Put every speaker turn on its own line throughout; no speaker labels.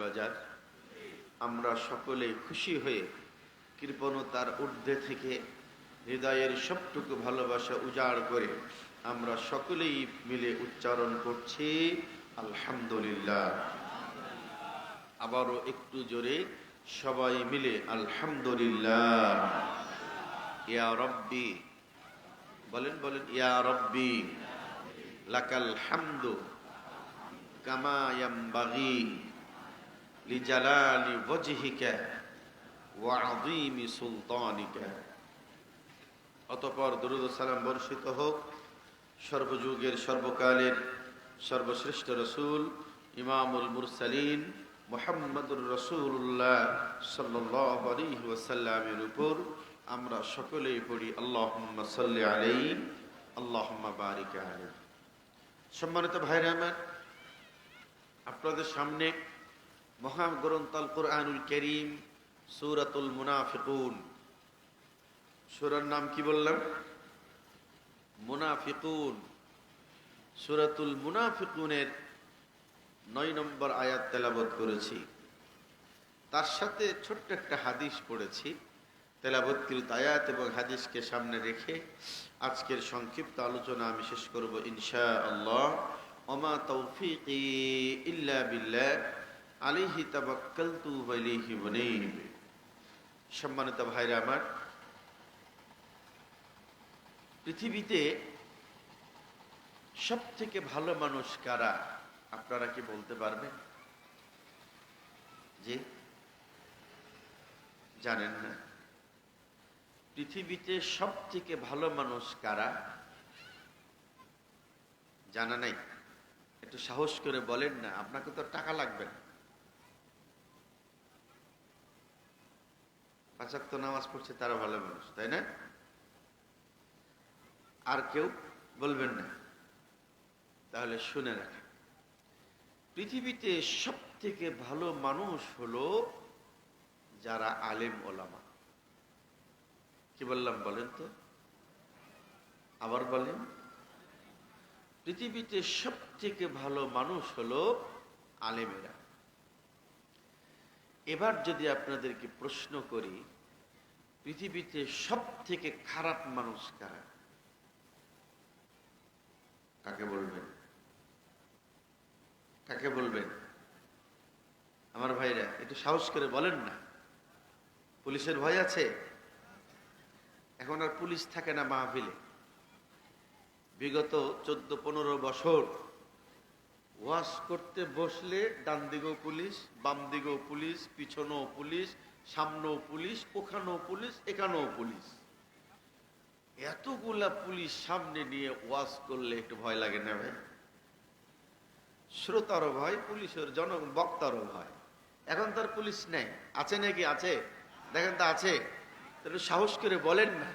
বাজার আমরা সকলে খুশি হয়ে কৃপণতার ঊর্ধ্বে থেকে হৃদয়ের সবটুকু ভালোবাসা উজাড় করে আমরা সকলেই মিলে উচ্চারণ করছি আলহামদুলিল্লাহ। আবারও একটু জোরে সবাই মিলে আলহামদুলিল্লাহ। ইয়া রব্বি, বলেন বলেন, ইয়া রব্বি লাকাল হামদু কামা ইয়ামবাগি লিজালালি ওয়াজহিকা ওয়া আযীমি সুলতানিকা। অতঃপর দরুদ ও সালাম বর্ষিত হোক সর্বযুগের সর্বকালের সর্বশ্রেষ্ঠ রাসূল ইমামুল মুরসালিন মুহাম্মদুর রাসূলুল্লাহ সাল্লাল্লাহু আলাইহি ওয়াসাল্লামের উপর। আমরা সকলেই পড়ি আল্লাহুম্মা সাল্লি আলাইহি আল্লাহুম্মা বারিক আলাইহি। সম্মানিত ভাইরা আমার, আপনাদের সামনে মহাগ্রন্থ আল কুরআনুল কারীম সূরাতুল মুনাফিকুন, সূরার নাম কি বললাম? মুনাফিকুন। সূরাতুল মুনাফিকুনের 9 নম্বর আয়াত তেলাওয়াত করেছি, তার সাথে ছোট্ট একটা হাদিস পড়েছি। তেলাওয়াতকৃত আয়াত এবং হাদিসকে সামনে রেখে আজকের সংক্ষিপ্ত আলোচনা আমি শেষ করব ইনশাআল্লাহ। ওমা তৌফিকি ইল্লা বিল্লাহ আলাইহি তাওয়াক্কালতু ওয়া ইলাইহি উনীব। সম্মানিত ভাইরা আমার, পৃথিবীতে সব থেকে ভালো মানুষ কারা আপনারা কি বলতে পারবেন? যে জানেন না? পৃথিবীতে সব থেকে ভালো মানুষ কারা জানা নাই? একটু সাহস করে বলেন না, আপনাকে তো টাকা লাগবে না। 5 ওয়াক্ত নামাজ পড়ছে তারা ভালো মানুষ, তাই না? আর কেউ বলবেন না? তাহলে শুনে রাখেন, পৃথিবীতে সব থেকে ভালো মানুষ হলো যারা আলেম ওলামা। কি বললাম বলেন তো? আবার বলেন। পৃথিবীতে সব থেকে ভালো মানুষ হলো আলেমেরা। এবার যদি আপনাদেরকে প্রশ্ন করি, পৃথিবীতে সব থেকে খারাপ মানুষ কারা? কাকে বলবেন? কাকে বলবেন? আমার ভাইরা একটু সাহস করে বলেন না। পুলিশের ভয় আছে? এখন আর পুলিশ থাকে না মাহফিলে। বিগত 14-15 বছর ওয়াজ করতে বসলে ডান দিকেও পুলিশ, বাম দিকেও পুলিশ, পিছনেও পুলিশ, সামনেও পুলিশ, ওখানেও পুলিশ, এখানেও পুলিশ। এতগুলা পুলিশ সামনে নিয়ে ওয়াজ করলে একটু ভয় লাগে না ভাই? শ্রোতারও ভয়, পুলিশের বক্তারও ভয়। এখন তার পুলিশ নেই, আছে নাকি? আছে, দেখেন তো আছে। তাহলে সাহস করে বলেন না,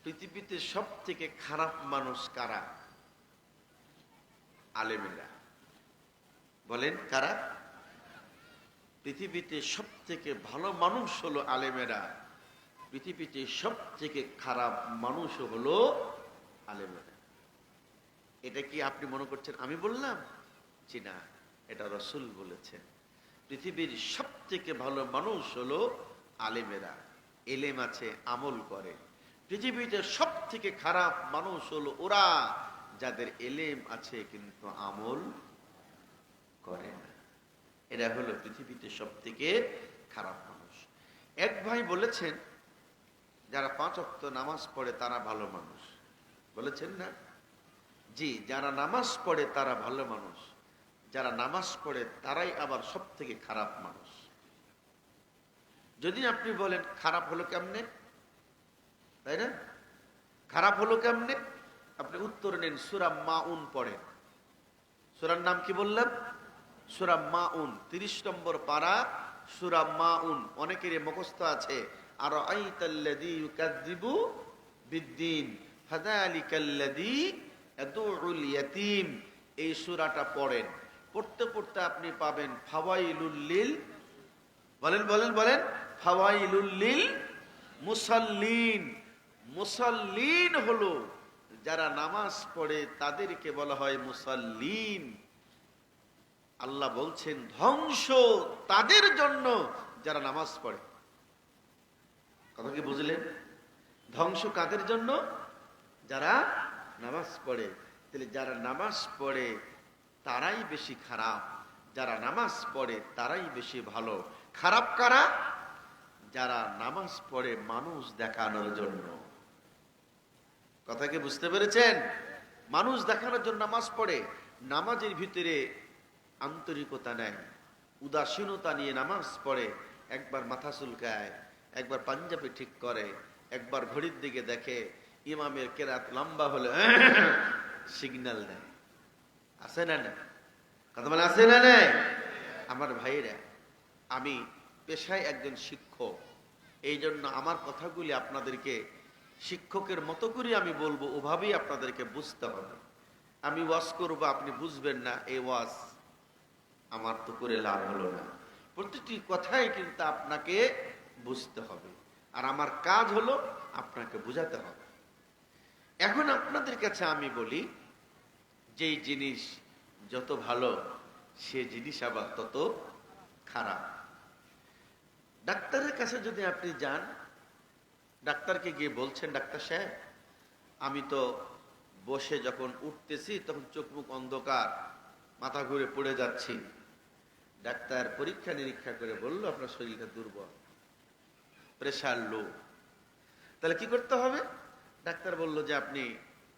পৃথিবীতে সব থেকে খারাপ মানুষ কারা? আলেমেরা। বলেন কারা? পৃথিবীতে সব থেকে ভালো মানুষ হলো আলেমেরা, পৃথিবীতে সব থেকে খারাপ মানুষ হলো আলেমেরা। এটা কি আপনি মনে করছেন আমি বললাম? জি না, এটা রাসূল বলেছেন। পৃথিবীর সব থেকে ভালো মানুষ হলো আলেমেরা, এলেম আছে, আমল করে। পৃথিবীতে সব থেকে খারাপ মানুষ হলো ওরা যাদের এলেম আছে কিন্তু আমল করে না। এরা হলো পৃথিবীতে সব থেকে খারাপ মানুষ। এক ভাই বলেছেন, যারা 5 ওয়াক্ত নামাজ পড়ে তারা ভালো মানুষ। বলেছেন না? জি, যারা নামাজ পড়ে তারা ভালো মানুষ, যারা নামাজ পড়ে তারাই আবার সব থেকে খারাপ মানুষ। যদি আপনি বলেন খারাপ হলো কেমনে, তাই না? খারাপ হলো কেমনে? আপনি উত্তর নেন, সূরা মাউন পড়েন। সূরার নাম কি বললাম? সূরা মাউন, 30 নম্বর পারা, সূরা মাউন। অনেকেরই মুখস্থ আছে, আরাআইতাল্লাযী ইউকাযযিবু বিদ্দীন ফাযালিকাল্লাযী ইয়াদউল ইয়াতীম। এই সূরাটা পড়েন। পড়তে পড়তে আপনি পাবেন ফাওয়াইলুল লিল, বলেন বলেন বলেন, ফাওয়াইলুল লিল মুসাল্লিন। মুসাল্লিন হলো যারা নামাজ পড়ে তাদেরকে বলা হয় মুসাল্লিন। আল্লাহ বলছেন ধ্বংস তাদের জন্য যারা নামাজ পড়ে। কথা কি বুঝলেন? ধ্বংস কাদের জন্য? যারা নামাজ পড়ে। তাহলে যারা নামাজ পড়ে তারাই বেশি খারাপ, যারা নামাজ পড়ে তারাই বেশি ভালো। খারাপ কারা? যারা নামাজ পড়ে মানুষ দেখানোর জন্য। কথা কি বুঝতে পেরেছেন? মানুষ দেখানোর জন্য নামাজ পড়ে, নামাজের ভিতরে আন্তরিকতা নেয়, উদাসীনতা নিয়ে নামাজ পড়ে। একবার মাথা চুলকায়, একবার পাঞ্জাবি ঠিক করে, একবার ঘড়ির দিকে দেখে, ইমামের কেরাত লম্বা হলে সিগন্যাল দেয়। আছে না না? কথা বলে আছে না না? আমার ভাইরা, আমি পেশায় একজন শিক্ষক, এই জন্য আমার কথাগুলি আপনাদেরকে শিক্ষকের মতো করে আমি বলবো, ওভাবেই আপনাদেরকে বুঝতে হবে। আমি ওয়াজ করবো, আপনি বুঝবেন না, এই ওয়াজ আমার তো করে লাভ হলো না। প্রতিটি কথাই কিন্তু আপনাকে বুঝতে হবে, আর আমার কাজ হলো আপনাকে বুঝাতে হবে। এখন আপনাদের কাছে আমি বলি, যেই জিনিস যত ভালো সে জিনিস আবার তত খারাপ। ডাক্তারের কাছে যদি আপনি যান, ডাক্তারকে গিয়ে বলছেন, ডাক্তার সাহেব আমি তো বসে যখন উঠতেছি তখন চোখ মুখ অন্ধকার, মাথা ঘুরে পড়ে যাচ্ছি। ডাক্তার পরীক্ষা নিরীক্ষা করে বলল আপনার শরীরটা দুর্বল, প্রেশার লো। তাহলে কি করতে হবে? ডাক্তার বলল যে আপনি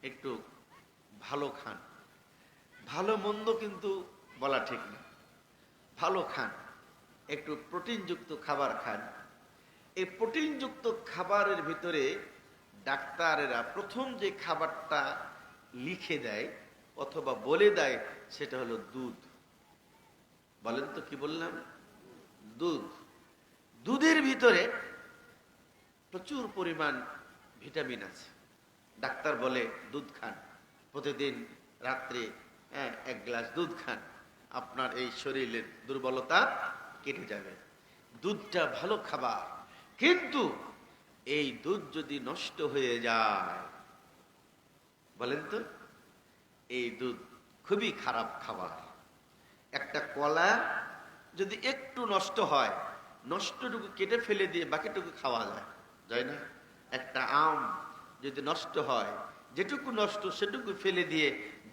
একটু ভালো খান। ভালো মন্দ কিন্তু বলা ঠিক না, ভালো খান, একটু প্রোটিনযুক্ত খাবার খান। এই প্রোটিনযুক্ত খাবারের ভিতরে ডাক্তারেরা প্রথম যে খাবারটা লিখে দেয় অথবা বলে দেয় সেটা হলো দুধ। বলেন তো কি বললাম? দুধ। দুধের ভিতরে প্রচুর পরিমাণ ভিটামিন আছে। ডাক্তার বলে দুধ খান, প্রতিদিন রাত্রে এক গ্লাস দুধ খান, আপনার এই শরীরের দুর্বলতা কেটে যাবে। দুধটা ভালো খাবার, কিন্তু এই দুধ যদি নষ্ট হয়ে যায়, বলেন তো, এই দুধ খুবই খারাপ খাবার। একটা কলা যদি একটু নষ্ট হয়, নষ্টটুকু কেটে ফেলে দিয়ে বাকিটুকু খাওয়া যায়, যায় না? একটা আম যদি নষ্ট হয়, যেটুকু নষ্ট সেটুকু ফেলে দিয়ে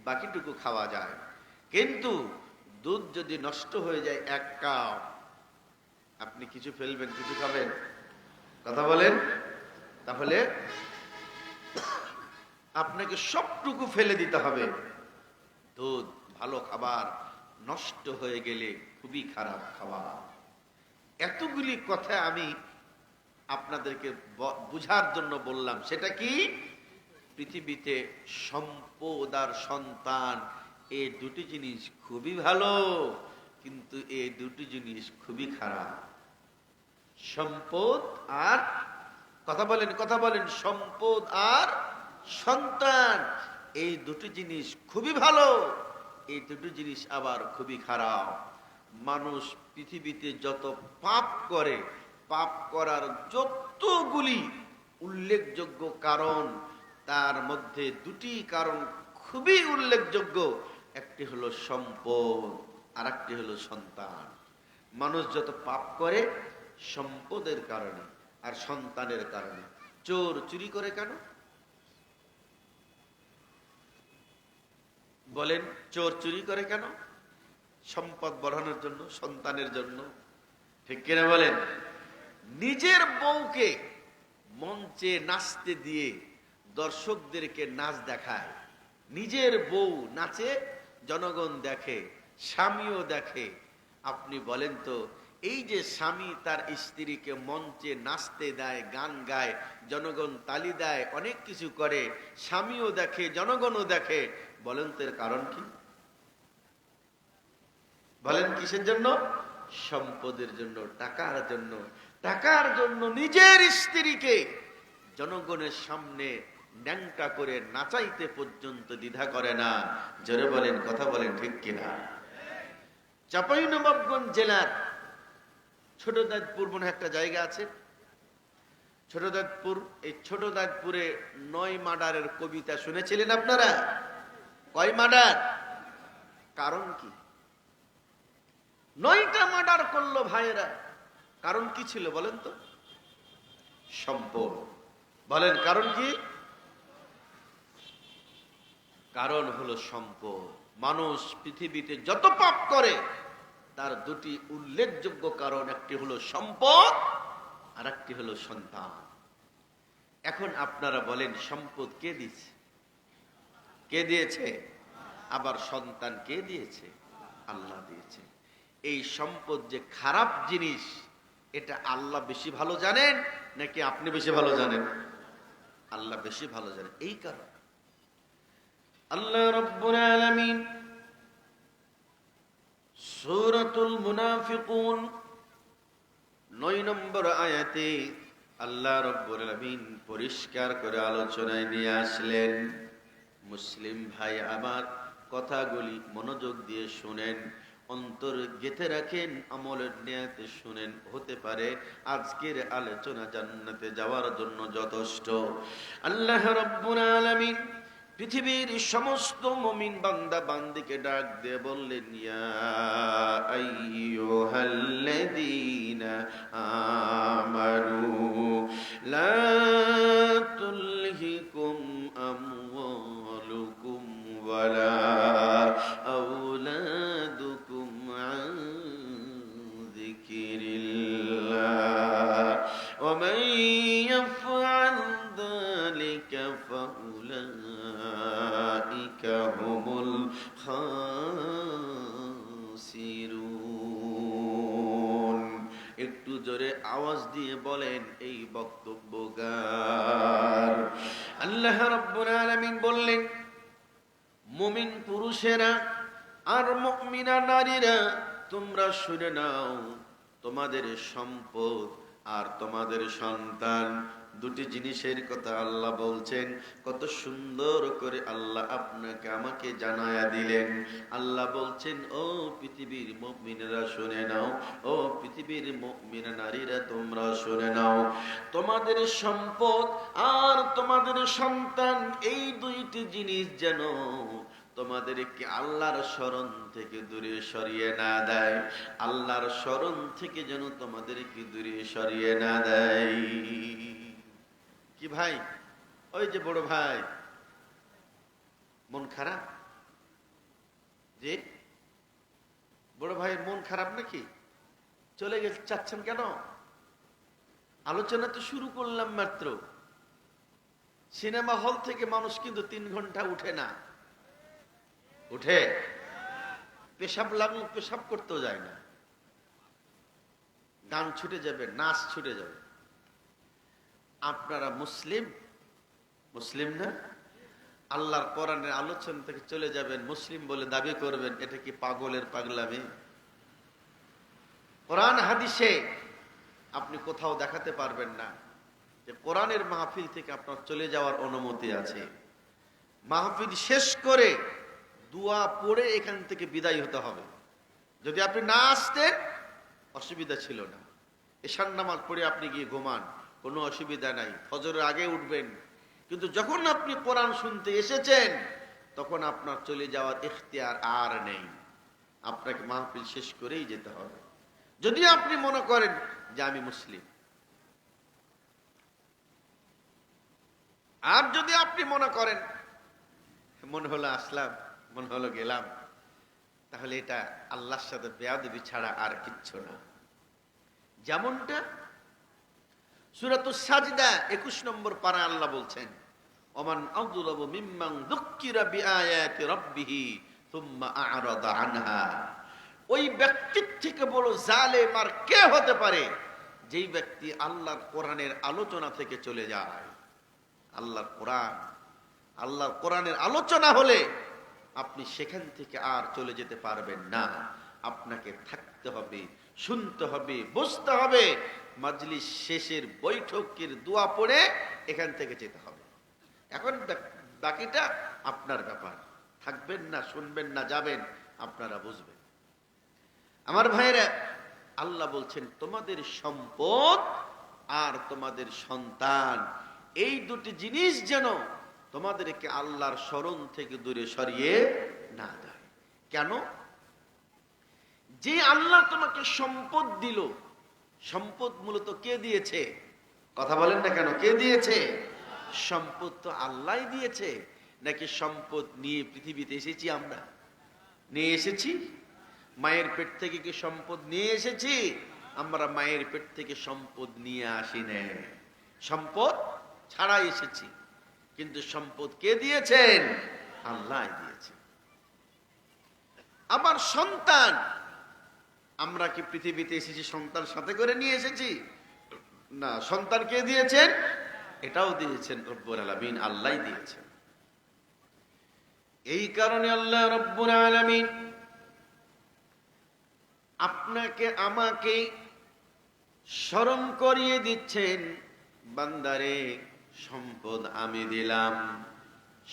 বাকিটুকু খাওয়া যায়। কিন্তু দুধ যদি নষ্ট হয়ে যায় এক কাপ, আপনি কিছু ফেলবেন, কিছু খাবেন? কথা বলেন। তাহলে আপনাকে সবটুকু ফেলে দিতে হবে। দুধ ভালো খাবার, নষ্ট হয়ে গেলে খুবই খারাপ খাবার। এতগুলি কথা আমি আপনাদেরকে বুঝার জন্য বললাম। সেটা কি? পৃথিবীতে সম্পদ আর সন্তান, এই দুটি জিনিস খুবই ভালো, কিন্তু এই দুটি জিনিস খুবই খারাপ। সম্পদ আর, কথা বলেন, কথা বলেন, সম্পদ আর সন্তান, এই দুটি জিনিস খুবই ভালো, এই দুটি জিনিস আবার খুবই খারাপ। মানুষ পৃথিবীতে যত পাপ করে, পাপ করার যতগুলি উল্লেখযোগ্য কারণ, তার মধ্যে দুটি কারণ খুবই উল্লেখযোগ্য। একটি হলো সম্পদ, আর একটি হলো সন্তান। মানুষ যত পাপ করে সম্পদের কারণে আর সন্তানের কারণে। চোর চুরি করে কেন? বলেন, চোর চুরি করে কেন? সম্পদ বাড়ানোর জন্য, সন্তানের জন্য। ঠিক কিনা বলেন? নিজের বউকে মঞ্চে নাচতে দিয়ে দর্শকদেরকে নাচ দেখায়। নিজের বউ নাচে, জনগণ দেখে, স্বামীও দেখে। আপনি বলেন তো, এই যে স্বামী তার স্ত্রীকে মঞ্চে নাচতে দেয়, গান গায়, জনগণ তালি দেয়, অনেক কিছু করে, স্বামীও দেখে, জনগণও দেখে, বলেন তো এর কারণ কি? বলেন কিসের জন্য? সম্পদের জন্য, টাকার জন্য। টাকার জন্য নিজের স্ত্রীকে জনগণের সামনে ন্যাংটা করে নাচাইতে পর্যন্ত দ্বিধা করে না। জোরে বলেন, কথা বলেন, ঠিক কিনা? চাঁপাইনবাবগঞ্জ জেলার ছোট দাঁতপুর মনে একটা জায়গা আছে, ছোট দাঁতপুর। এই ছোট দাঁতপুরে 9 মার্ডারের কবিতা শুনেছিলেন আপনারা? কয় মার্ডার? কারণ কি? 9টা মার্ডার করলো ভাইয়েরা। কারণ কি ছিল বলেন তো? সম্পদ। বলেন কারণ কি? কারণ হলো সম্পদ। মানুষ পৃথিবীতে যত পাপ করে তার দুটি উল্লেখযোগ্য কারণ, একটি হলো সম্পদ আর একটি হলো সন্তান। এখন আপনারা বলেন সম্পদ কে দিয়েছে? কে দিয়েছে? আবার সন্তান কে দিয়েছে? আল্লাহ দিয়েছে। এই সম্পদ যে খারাপ জিনিস এটা আল্লাহ বেশি ভালো জানেন নাকি আপনি বেশি ভালো জানেন? আল্লাহ বেশি ভালো জানেন। এই কারণ আল্লাহ রাব্বুল আলামিন সূরাতুল মুনাফিকুন 9 নম্বর আয়াতে আল্লাহ রাব্বুল আলামিন পরিষ্কার করে আলোচনায় নিয়ে আসলেন। মুসলিম ভাই আমার, কথাগুলি মনোযোগ দিয়ে শুনেন, অন্তর গেঁথে রাখেন, আমলের নিয়তে শুনেন। হতে পারে আজকের আলোচনা জান্নাতে যাওয়ার জন্য যথেষ্ট। আল্লাহ রাব্বুল আলামিন পৃথিবীর সমস্ত মুমিন বান্দা বান্দিকে ডাক দিয়ে বললেন, ইয়া আইয়ুহাল্লাযীনা আমানু লা তুলহিকুম আমওয়ালুকুম ওয়ালা আওলাদুকুম আন যিকিরিল্লাহ ওয়া মান ইয়াফআল যালিকা ফাউলাইকা হুমুল খাসিরুন। একটু জোরে আওয়াজ দিয়ে বলেন এই বক্তব্যগার। আল্লাহ রাব্বুল আলামিন বললেন, মুমিন পুরুষেরা আর মুমিনা নারীরা তোমরা শুনে নাও, তোমাদের সম্পদ আর তোমাদের সন্তান দুটি জিনিসের কথা আল্লাহ বলছেন। কত সুন্দর করে আল্লাহ আপনাকে আমাকে জানায়া দিলেন। আল্লাহ বলছেন, ও পৃথিবীর মুমিনেরা শুনে নাও, ও পৃথিবীর মুমিনা নারীরা তোমরা শুনে নাও, তোমাদের সম্পদ আর তোমাদের সন্তান এই দুইটি জিনিস যেন তোমাদেরকে আল্লাহর শরণ থেকে দূরে সরিয়ে না দেয়। আল্লাহর শরণ থেকে যেন তোমাদেরকে দূরে সরিয়ে না দেয়। কি ভাই? ওই যে বড় ভাই মন খারাপ, যে বড় ভাইয়ের মন খারাপ নাকি? চলে গেছে চাচ্ছেন কেন? আলোচনা তো শুরু করলাম মাত্র। সিনেমা হল থেকে মানুষ কিন্তু 3 ঘন্টা উঠে না। উঠে পেশাব লাগলো পেশাব করতেও যায় না, গান ছুটে যাবে, নাচ ছুটে যাবে। আপনারা মুসলিম, মুসলিম না? আল্লাহর কোরআনের আলোচনা থেকে চলে যাবেন, মুসলিম বলে দাবি করবেন, এটা কি পাগলের পাগলামি? কোরআন হাদিসে আপনি কোথাও দেখাতে পারবেন না যে কোরআনের মাহফিল থেকে আপনার চলে যাওয়ার অনুমতি আছে। মাহফিল শেষ করে দোয়া পড়ে এখান থেকে বিদায় হতে হবে। যদি আপনি না আসতেন অসুবিধা ছিল না, এশার নামাজ পড়ে আপনি গিয়ে ঘুমান, কোনো অসুবিধা নাই, ফজরের আগে উঠবেন। কিন্তু যখন আপনি কোরআন শুনতে এসেছেন তখন আপনার চলে যাওয়ার ইখতিয়ার আর নেই, আপনাকে মাহফিল শেষ করেই যেতে হবে। যদি আপনি মনে করেন যে আমি মুসলিম, আর যদি আপনি মনে করেন মনে হলো আসলাম, মনে হলো গেলাম, তাহলে এটা আল্লাহর সাথে বেয়াদবি ছাড়া আর কিচ্ছু না। যেমনটা সূরাতুস সাজদা 21 নম্বর পারা আল্লাহ বলছেন, ওমান আযলামু মিম্মান যুক্কিরা বিআয়াতি রাব্বিহি সুম্মা আ'রাদা আনহা। ওই ব্যক্তির থেকে বড় জালেম আর কে হতে পারে যেই ব্যক্তি আল্লাহর কোরআনের আলোচনা থেকে চলে যায়। আল্লাহর কোরআনের আলোচনা হলে আপনি সেখান থেকে আর চলে যেতে পারবেন না। আপনাকে থাকতে হবে, শুনতে হবে, বুঝতে হবে, মাজলিস শেষের বৈঠকের দোয়া পড়ে এখান থেকে যেতে হবে। এখন বাকিটা আপনার ব্যাপার, থাকবেন না, শুনবেন না, যাবেন, আপনারা বুঝবেন। আমার ভাইরা, আল্লাহ বলছেন তোমাদের সম্পদ আর তোমাদের সন্তান এই দুটি জিনিস যেন তোমাদেরকে আল্লাহর শরণ থেকে দূরে সরিয়ে না দেয়। কেন? যে আল্লাহ তোমাকে সম্পদ দিল, সম্পদ মূলত কে দিয়েছে? কথা বলেন না কেন? কে দিয়েছে? সম্পদ তো আল্লাহ দিয়েছে। নাকি সম্পদ নিয়ে পৃথিবীতে এসেছি আমরা? নিয়ে এসেছি? মায়ের পেট থেকে কি সম্পদ নিয়ে এসেছি? আমরা মায়ের পেট থেকে সম্পদ নিয়ে আসি না, সম্পদ ছাড়া এসেছি। কিন্তু সম্পদ কে দিয়েছেন? আল্লাহ দিয়েছেন। আবার সন্তান, আমরা কি পৃথিবীতে এসেছি সন্তান সাথে করে নিয়ে এসেছি? না, সন্তান কে দিয়েছেন? এটাও দিয়েছেন রব্বুল আলামিন, আল্লাহ দিয়েছেন। এই কারণে আল্লাহ রব্বুল আলামিন আপনাকে আমাকে স্মরণ করিয়ে দিচ্ছেন, বান্দারে সম্পদ আমি দিলাম,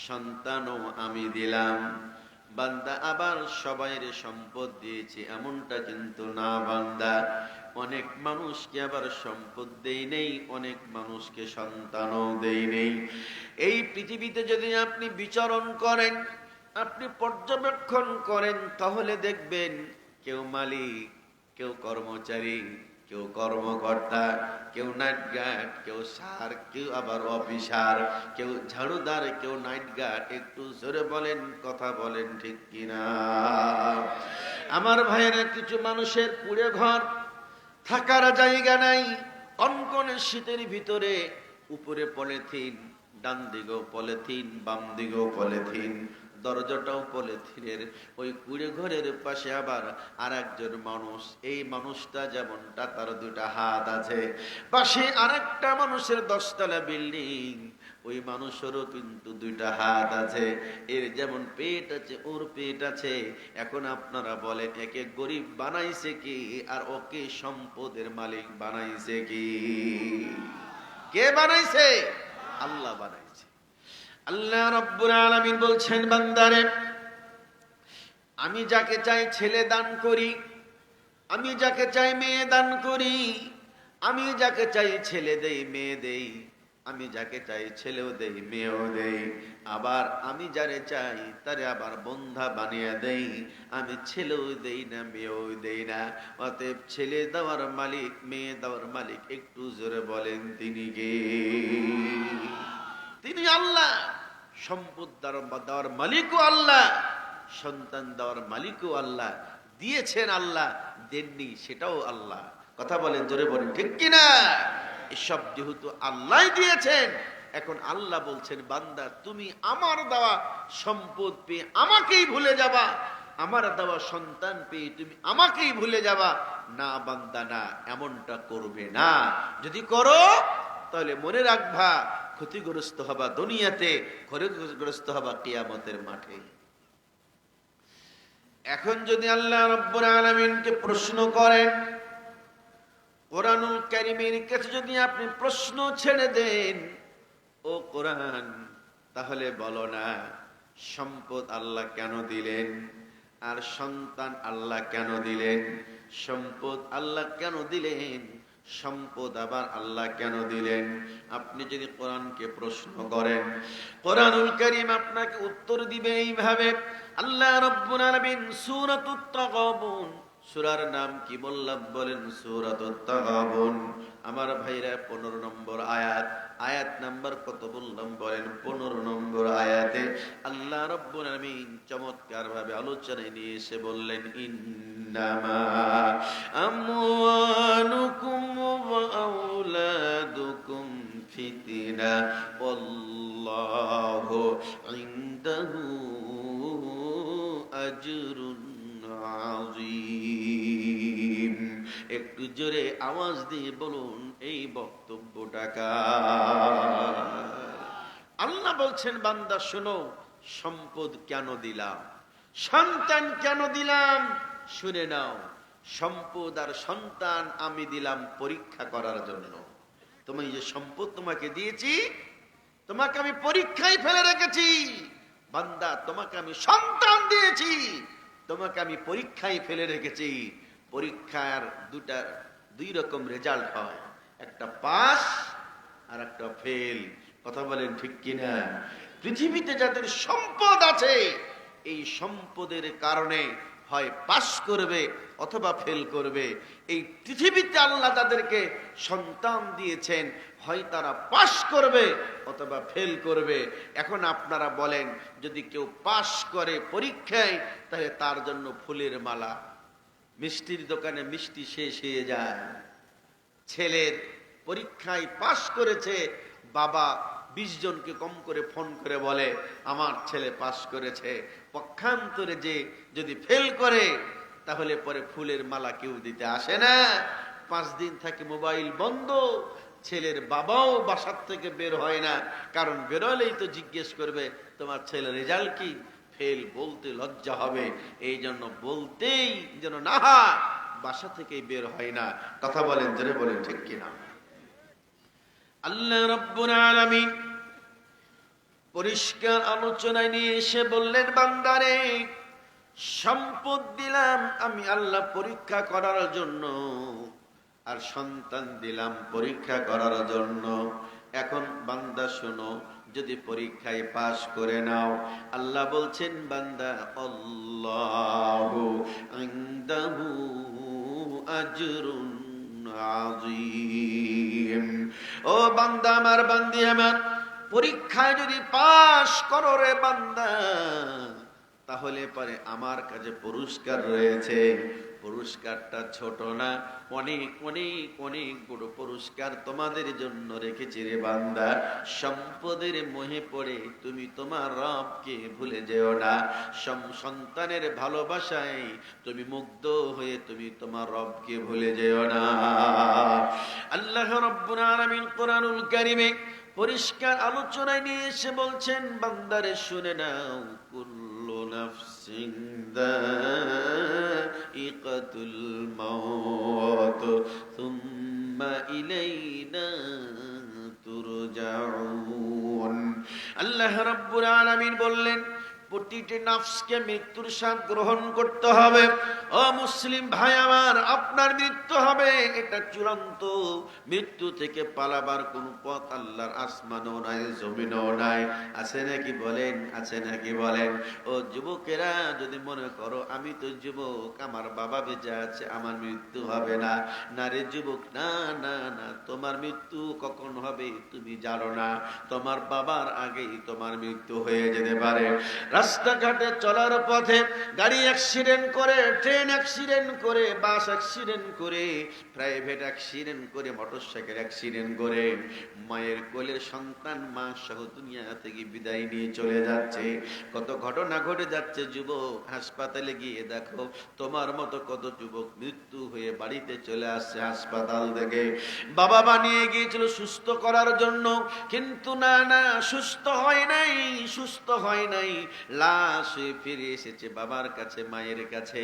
সন্তানও আমি দিলাম। বান্দা আবার সবাইয়ের সম্পদ দিয়েছে এমনটা কিন্তু না বান্দা। অনেক মানুষকে আবার সম্পদ দেই নেই, অনেক মানুষকে সন্তানও দেই নেই। এই পৃথিবীতে যদি আপনি বিচরণ করেন, আপনি পর্যবেক্ষণ করেন, তাহলে দেখবেন কেউ মালিক, কেউ কর্মচারী, কেউ কর্মকর্তা, কেউ নাইট গার্ড, কেউ সার, কেউ আবার অফিসার, কেউ ঝাড়ুদার, কেউ নাইট গার্ড। একটু জোরে বলেন, কথা বলেন ঠিক কিনা? আমার ভাইয়েরা, কিছু মানুষের কুড়ে ঘর, থাকার জায়গা নাই, কনকনে শীতের ভিতরে উপরে পলিথিন, ডান দিকেও পলিথিন, বাম দিকেও পলিথিন, দরজাটাও পলিথিনের। ওই কুড়ে ঘরের পাশে আবার আর একজন মানুষ। এই মানুষটা যেমনটা, তার দুটা হাত আছে। পাশে আর একটা মানুষের 10 তলা বিল্ডিং, ওই মানুষেরও কিন্তু দুইটা হাত আছে। এর যেমন পেট আছে, ওর পেট আছে। এখন আপনারা বলেন, একে গরিব বানাইছে কি, আর ওকে সম্পদের মালিক বানাইছে কি? কে বানাইছে? আল্লাহ বানাইছে। আল্লাহ রাব্বুল আলামিন বলছেন, বান্দারে আমি যাকে চাই ছেলে দান করি, আমি যাকে চাই মেয়ে দান করি, আমি যাকে চাই ছেলে দেই, মেয়ে দেই, আমি যাকে চাই ছেলেও দেই, মেয়েও দেই। আবার আমি যারে চাই তারে আবার বন্ধা বানিয়ে দেই। আমি ছেলেও দেই না, মেয়েও দেই না। অতএব ছেলে দেওয়ার মালিক, মেয়ে দেওয়ার মালিক, একটু জোরে বলেন তিনি কে? তিনি আল্লাহ। সম্পদ দেওয়ার মালিকও আল্লাহ, সন্তান দেওয়ার মালিকও আল্লাহ। দিয়েছেন আল্লাহ, দেননি সেটাও আল্লাহ। কথা বলেন, জোরে বলেন ঠিক কিনা? এসব যেহেতু আল্লাহ দিয়েছেন, এখন আল্লাহ বলছেন, বান্দা তুমি আমার দেওয়া সম্পদ পেয়ে আমাকেই ভুলে যাবা, আমার দেওয়া সন্তান পেয়ে তুমি আমাকেই ভুলে যাবা না। বান্দা না, এমনটা করবে না। যদি করো তাহলে মনে রাখবা, ক্ষতিগ্রস্ত হবা দুনিয়াতে, ক্ষতিগ্রস্ত হবা কিয়ামতের মাঠে। এখন যদি আল্লাহ রাব্বুল আলামিনকে প্রশ্ন করেন, কোরআনুল কারীমের কাছে যদি আপনি প্রশ্ন ছেড়ে দেন, ও কোরআন তাহলে বলো না, সম্পদ আল্লাহ কেন দিলেন, আর সন্তান আল্লাহ কেন দিলেন? সম্পদ আল্লাহ কেন দিলেন, সম্পদ আবার আল্লাহ কেন দিলেন? আপনি যদি কোরআনকে প্রশ্ন করেন, কোরআনুল কারীম আপনাকে উত্তর দিবে এইভাবে। আল্লাহ রাব্বুল আলামিন সূরাতুত তাগাবুন, সূরার নাম কি বললাম বলেন? সূরাতুত তাগাবুন। আমার ভাইরা 15 নম্বর আয়াত, আয়াত নাম্বার কত বললাম বলেন? 15 নম্বর আয়াতে আল্লাহ রাব্বুল আলামিন চমৎকার ভাবে আলোচনায় নিয়ে এসে বললেন, ইন্নামা আমওয়ালুকুম ওয়া আওলাদুকুম ফিতনা ওয়াল্লাহু ইনদাহু আজরুন আযীম। একটু জোরে আওয়াজ দিয়ে বলুন, এই বক্তব্যটা কার? আল্লাহ বলছেন, বান্দা শোনো, সম্পদ কেন দিলাম, সন্তান কেন দিলাম, শুনে নাও। সম্পদ আর সন্তান আমি দিলাম পরীক্ষা করার জন্য। তুমি যে সম্পদ তোমাকে দিয়েছি, তোমাকে আমি পরীক্ষায় ফেলে রেখেছি। বান্দা, তোমাকে আমি সন্তান দিয়েছি, তোমাকে আমি পরীক্ষায় ফেলে রেখেছি। পরীক্ষার দুই রকম রেজাল্ট হয়, একটা পাস আর একটা ফেল। কথা বলেন ঠিক কিনা? পৃথিবীতে যাদের সম্পদ আছে, এই সম্পদের কারণে হয় পাস করবে অথবা ফেল করবে। এই পৃথিবীতে আল্লাহ তাদেরকে সন্তান দিয়েছেন, হয় তারা পাস করবে অথবা ফেল করবে। এখন আপনারা বলেন, যদি কেউ পাস করে পরীক্ষায়, তাহলে তার জন্য ফুলের মালা, মিষ্টির দোকানে মিষ্টি শেষ হয়ে যায়। ছেলের পরীক্ষায় পাস করেছে, বাবা 20 জনকে কম করে ফোন করে বলে আমার ছেলে পাস করেছে। পক্ষান্তরে যে যদি ফেল করে, তাহলে পরে ফুলের মালা কেউ দিতে আসে না। 5 দিন থাকে মোবাইল বন্ধ, ছেলের বাবাও বাসার থেকে বের হয় না। কারণ বেরোলেই তো জিজ্ঞেস করবে তোমার ছেলের রেজাল্ট কি, ফেল বলতে লজ্জা হবে, এই জন্য বলতেই যেন না হয়, বাসা থেকে বের হয় না। কথা বলেন, জোরে বলেন, ঠিক কিনা? আল্লাহ রাব্বুল আলামিন পরিষ্কার আলোচনায় নিয়ে এসে বললেন, বান্দারে সম্পদ দিলাম আমি আল্লাহ পরীক্ষা করার জন্য, আর সন্তান দিলাম পরীক্ষা করার জন্য। এখন বান্দা শোনো, যদি পরীক্ষায় পাশ করে নাও, আল্লাহ বলছেন বান্দা আল্লাহু ইনদাহু আজরুন আযীম। ও বান্দা আমার, বান্দি আমার, পরীক্ষায় যদি পাশ করো রে বান্দা, তাহলে পরে আমার কাছে পুরস্কার রয়েছে। পুরস্কারটা ছোট না, অনেক অনেক অনেক বড় পুরস্কার তোমাদের জন্য রেখেছি রে বান্দা। সম্পদের মোহে পড়ে তুমি তোমার রবকে ভুলে যেও না। সন্তানের ভালোবাসায় তুমি মুগ্ধ হয়ে তুমি তোমার রবকে ভুলে যেও না। আল্লাহ রাব্বুল আলামিন কোরআনুল কারীমে পরিষ্কার আলোচনায় নিয়ে এসে বলছেন, বান্দারে শুনে নাও, কুল্লু নাফসিন যায়িকাতুল মাউত সুম্মা ইলাইনা তুরজাউন। আল্লাহ রাব্বুল আলামিন বললেন, প্রতিটি নফসকে মৃত্যুর স্বাদ গ্রহণ করতে হবে। ও মুসলিম ভাই আমার, আপনার মৃত্যু হবে, এটা চূড়ান্ত। মৃত্যু থেকে পালাবার কোন পথ আল্লাহর আসমানও নাই, জমিনও নাই। আছে নাকি বলেন? আছে নাকি বলেন? ও যুবকেরা, যদি মনে করো আমি তো যুবক, আমার বাবা বেঁচে আছে, আমার মৃত্যু হবে না, না রে যুবক, না না না, তোমার মৃত্যু কখন হবে তুমি জানো না। তোমার বাবার আগেই তোমার মৃত্যু হয়ে যেতে পারে। রাস্তাঘাটে চলার পথে গাড়ি অ্যাক্সিডেন্ট করে, ট্রেন অ্যাক্সিডেন্ট করে, বাস অ্যাক্সিডেন্ট করে, প্রাইভেট অ্যাক্সিডেন্ট করে, মোটরসাইকেল অ্যাক্সিডেন্ট করে মায়ের কোলের সন্তান মা সহ দুনিয়া থেকে বিদায় নিয়ে চলে যাচ্ছে। কত ঘটনা ঘটে যাচ্ছে যুবক, হাসপাতালে গিয়ে দেখো তোমার মতো কত যুবক মৃত্যু হয়ে বাড়িতে চলে আসছে হাসপাতাল থেকে। বাবা বানিয়ে গিয়েছিল সুস্থ করার জন্য, কিন্তু না না, সুস্থ হয় নাই, সুস্থ হয় নাই, লাশ হয়ে ফিরে এসেছে বাবার কাছে, মায়ের কাছে।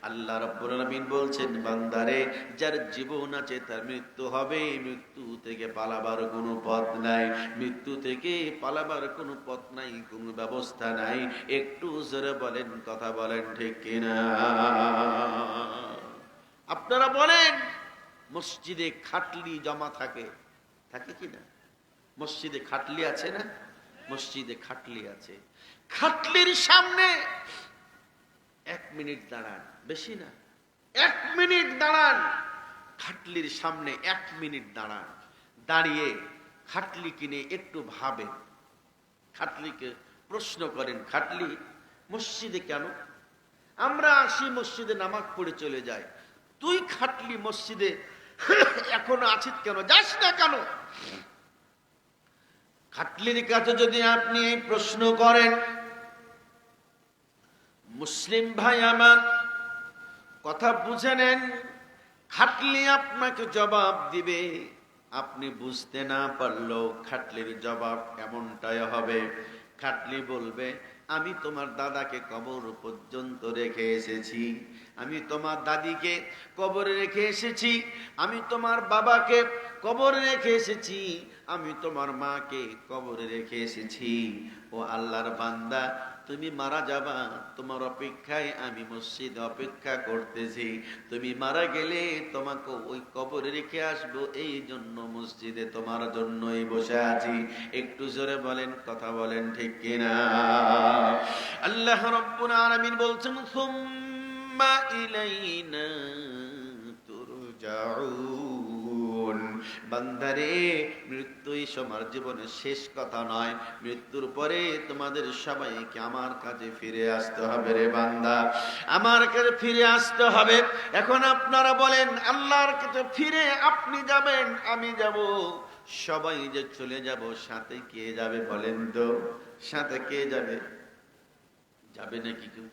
আল্লাহ রাব্বুল আলামিন বলছেন, বান্দারে যার জীবন আছে তার মৃত্যু হবে, মৃত্যু থেকে পালাবার কোনো পথ নাই, মৃত্যু থেকে পালাবার কোনো পথ নাই, কোনো ব্যবস্থা নাই। একটু জোরে বলেন, কথা বলেন, ঠিক কিনা? আপনারা বলেন, মসজিদে খাটলি জমা থাকে, থাকে কিনা? মসজিদে খাটলি আছে না? মসজিদে খাটলি আছে। খাটলির সামনে 1 মিনিট দাঁড়ান, বেশি না, 1 মিনিট দাঁড়ান। খাটলির সামনে 1 মিনিট দাঁড়ান, দাঁড়িয়ে খাটলি কিনে একটু ভাবেন, খাটলিকে প্রশ্ন করেন, খাটলি মসজিদে কেন? আমরা আসি মসজিদে নামাজ পড়ে চলে যাই, তুই খাটলি মসজিদে এখনো আছিস কেন, যাস না কেন? খাটলির কাছে যদি আপনি এই প্রশ্ন করেন, মুসলিম ভাই আমার কথা বুঝে নেন, খাটলি আপনাকে জবাব দিবে। আপনি বুঝতে না পারলেও খাটলির জবাব এমনটাই হবে। খাটলি বলবে, আমি তোমার দাদাকে কবর পর্যন্ত রেখে এসেছি, আমি তোমার দাদিকে কবরে রেখে এসেছি, আমি তোমার বাবাকে কবরে রেখে এসেছি, আমি তোমার মাকে কবরে রেখে এসেছি। ও আল্লাহর বান্দা, তুমি মারা যাবা, তোমার অপেক্ষায় আমি মসজিদে অপেক্ষা করতেছি। তুমি মারা গেলে তোমাকে ওই কবরে রেখে আসবো, এই জন্য মসজিদে তোমার জন্যই বসে আছি। একটু জোরে বলেন, কথা বলেন, ঠিক কিনা? আল্লাহ রাব্বুল আলামিন বলছেন, সুম্মা ইলাইনা তুরজাউন। বান্দারে, মৃত্যুই তোমার জীবনের শেষ কথা নয়। মৃত্যুর পরে তোমাদের সবাইকে আমার কাছে ফিরে আসতে হবে রে বান্দা, আমার কাছে ফিরে আসতে হবে। এখন আপনারা বলেন, আল্লাহর কাছে ফিরে আপনি যাবেন, আমি যাব, সবাই যে চলে যাব, সাথে কে যাবে বলেন তো? সাথে কে যাবে? যাবে নাকি কেউ?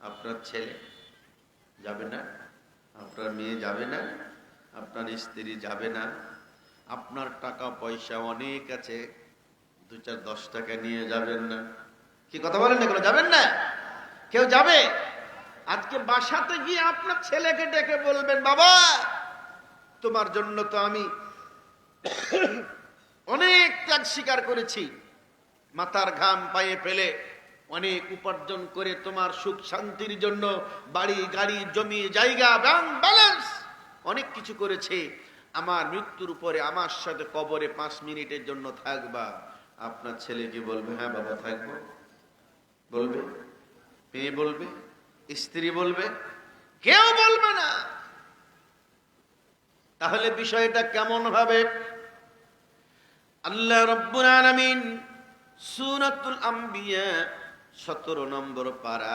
আপনার ছেলে যাবে না? আপনার মেয়ে যাবে না? আপনার স্ত্রী যাবে না? আপনার টাকা পয়সা অনেক আছে, 2-4-10 টাকা নিয়ে যাবেন না? কি কথা বলেন না? এগুলো যাবেন না? কেউ যাবে? আজকে বাসাতে গিয়ে আপনার ছেলেকে ডেকে বলবেন, বাবা তোমার জন্য তো আমি অনেক ত্যাগ স্বীকার করেছি, মাথার ঘাম পায়ে ফেলে অনেক উপার্জন করে তোমার সুখ শান্তির জন্য বাড়ি গাড়ি জমি জায়গা ব্যাংক ব্যালেন্স অনেক কিছু করেছে। আমার মৃত্যুর পরে আমার সাথে কবরে 5 মিনিটের জন্য থাকবা। আপনার ছেলে কি বলবে? হ্যাঁ বাবা থাকবো। বলবে? মেয়ে বলবে? স্ত্রী বলবে? কেউ বলবে না। তাহলে বিষয়টা কেমন হবে? আল্লাহ রাব্বুল আলামিন সূরাতুল আম্বিয়া 17 নম্বর পারা,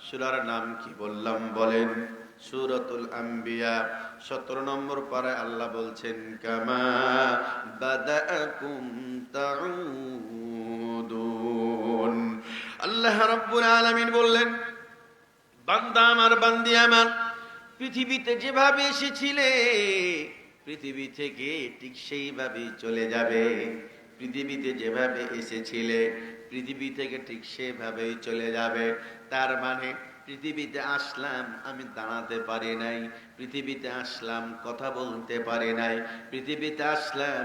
সূরার নাম কি বললাম বলেন? সূরাতুল আম্বিয়া 17 নম্বর পারায় আল্লাহ বলছেন, কামা বাদাআকুম তাউদুন। আল্লাহ রাব্বুল আলামিন বললেন, বান্দা আমার, বান্দি আমার, পৃথিবীতে যেভাবে এসেছিলে পৃথিবী থেকে ঠিক সেইভাবেই চলে যাবে। পৃথিবীতে যেভাবে এসেছিলে পৃথিবী থেকে ঠিক সেভাবেই চলে যাবে। তার মানে পৃথিবীতে আসলাম, আমি দাঁড়াতে পারি নাই। পৃথিবীতে আসলাম, কথা বলতে পারি নাই। পৃথিবীতে আসলাম,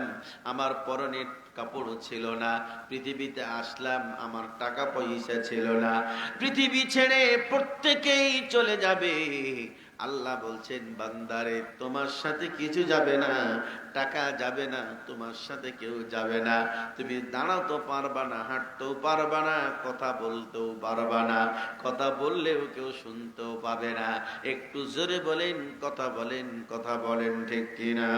আমার পরনে কাপড় ছিল না। পৃথিবীতে আসলাম, আমার টাকা পয়সা ছিল না। পৃথিবী ছেড়ে প্রত্যেকেই চলে যাবে। আল্লাহ বলছেন, বান্দারে তোমার সাথে কিছু যাবে না, টাকা যাবে না, তোমার সাথে কেউ যাবে না। তুমি দাঁড়াতেও পারবা না, হাঁটতেও পারবা না, কথা বলতেও পারবা না। কথা বললেও কেউ শুনতেও পাবে না। একটু জোরে বলেন, কথা বলেন, কথা বলেন ঠিক কিনা?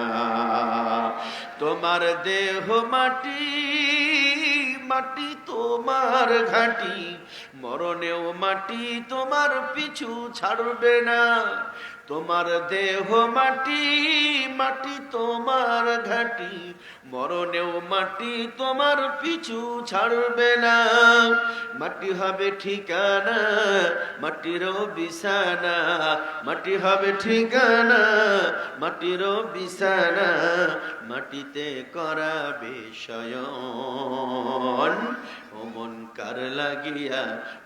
তোমার দেহ মাটি, মাটি তোমার ঘাটি, মরণেও মাটি তোমার পিছু ছাড়বে না। তোমার দেহ মাটি, মাটি তোমার ঘাটি, মরণেও মাটি তোমার পিছু ছাড়বে না। মাটি হবে ঠিকানা, মাটিরও বিছানা, মাটি হবে ঠিকানা, মাটিরও বিছানা, মাটিতে করাবে শয়ন। ও মন কার লাগিয়া,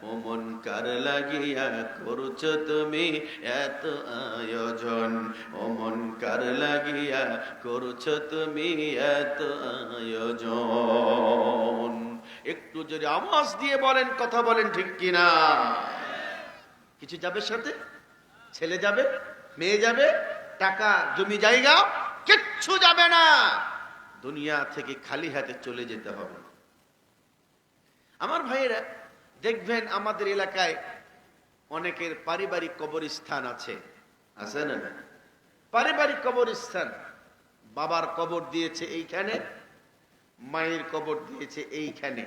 ও মন কার লাগিয়া করছো তুমি এত আয়োজন? ও মন কার লাগিয়া করছো তুমি এত আয়োজন? একটু যদি আওয়াজ দিয়ে বলেন, কথা বলেন ঠিক কিনা? কিছু যাবে সাথে? ছেলে যাবে, মেয়ে যাবে, টাকা জমি জায়গা কিচ্ছু যাবে না। দুনিয়া থেকে খালি হাতে চলে যেতে হবে। আমার ভাইয়েরা, দেখবেন আমাদের এলাকায় অনেকের পারিবারিক কবরস্থান আছে, আছে না? পারিবারিক কবরস্থান। বাবার কবর দিয়েছে এইখানে, মায়ের কবর দিয়েছে এইখানে।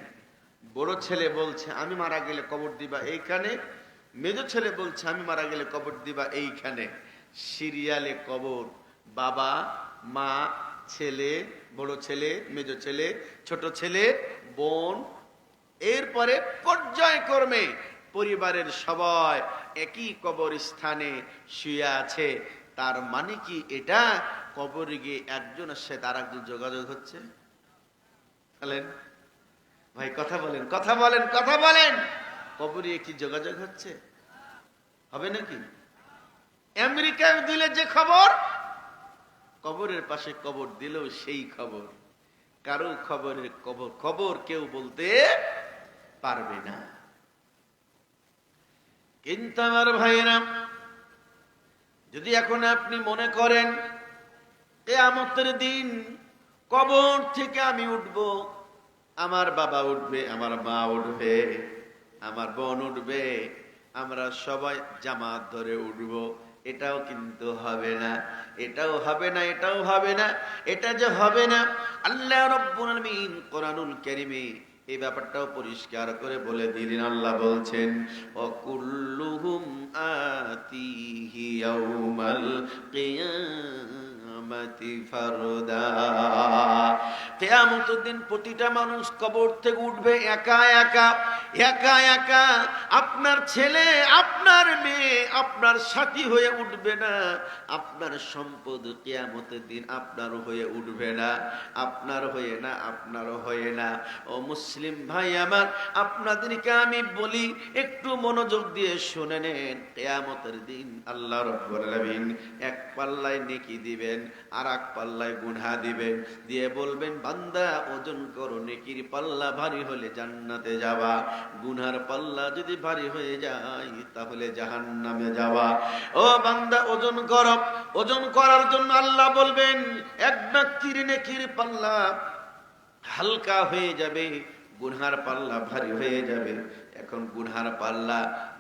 বড় ছেলে বলছে আমি মারা গেলে কবর দিবা এইখানে, মেজ ছেলে বলছে আমি মারা গেলে কবর দিবা এইখানে। সিরিয়ালে কবর, বাবা মা, ছেলে, বড় ছেলে, মেজ ছেলে, ছোট ছেলে, বোন, এরপরে পর্যায়ক্রমে পরিবারের সবাই একই কবরস্থানে শুয়ে আছে। তার মানে কি এটা কবরে গিয়ে একজনের সাথে আর একজন যোগাযোগ হচ্ছে? বলেন ভাই, কথা বলেন, কথা বলেন, কথা বলেন। কবরে কি যোগাযোগ হচ্ছে? হবে নাকি? আমেরিকায় দিলে যে খবর, কবরের পাশে কবর দিলেও সেই খবর। কারো খবরের খবর কেউ বলতে পারবে না। কিন্তু আমার ভাইরা, যদি এখন আপনি মনে করেন কিয়ামতের দিন কবর থেকে আমি উঠব, আমার বাবা উঠবে, আমার মা উঠবে, আমার বোন উঠবে, আমরা সবাই জামাত ধরে উঠব, এটাও কিন্তু হবে না, এটাও হবে না, এটাও হবে না। এটা যে হবে না, আল্লাহ রাব্বুল আলামিন কোরআনুল কারীমে এই ব্যাপারটাও পরিষ্কার করে বলে দিলেন। আল্লাহ বলছেন, ওয়াকুল্লুহুম আতিহি ইয়াউমাল কিয়ামাতি ফারদা। কিয়ামতের দিন প্রতিটা মানুষ কবর থেকে উঠবে একা একা, একা একা। আপনার ছেলে, আপনার মেয়ে, আপনার সাথী হয়ে উঠবে না। আপনার সম্পদ কিয়ামতের দিন আপনার হয়ে উঠবে না, আপনার হয়ে না, আপনার হয়ে না। ও মুসলিম ভাই আমার, আপনাদেরকে আমি বলি, একটু মনোযোগ দিয়ে শুনে নেন। কিয়ামতের দিন আল্লাহ রাব্বুল আলামিন এক পাল্লায় নেকি দিবেন, আর এক পাল্লায় গুনাহ দিবেন, দিয়ে বলবেন, বান্দা ওজন করো, নেকির পাল্লা ভারী হলে জান্নাতে যাবা, গুনার পাল্লা যদি ভারী হয়ে যায় তাহলে জাহান্নামে যাবা। ও বান্দা ওজন করো। ওজন করার জন্য আল্লাহ বলবেন, এক ব্যক্তির নেকির পাল্লা হালকা হয়ে যাবে, গুনহার পাল্লা ভারী হয়ে যাবে। এখন গুনহার পাল্লা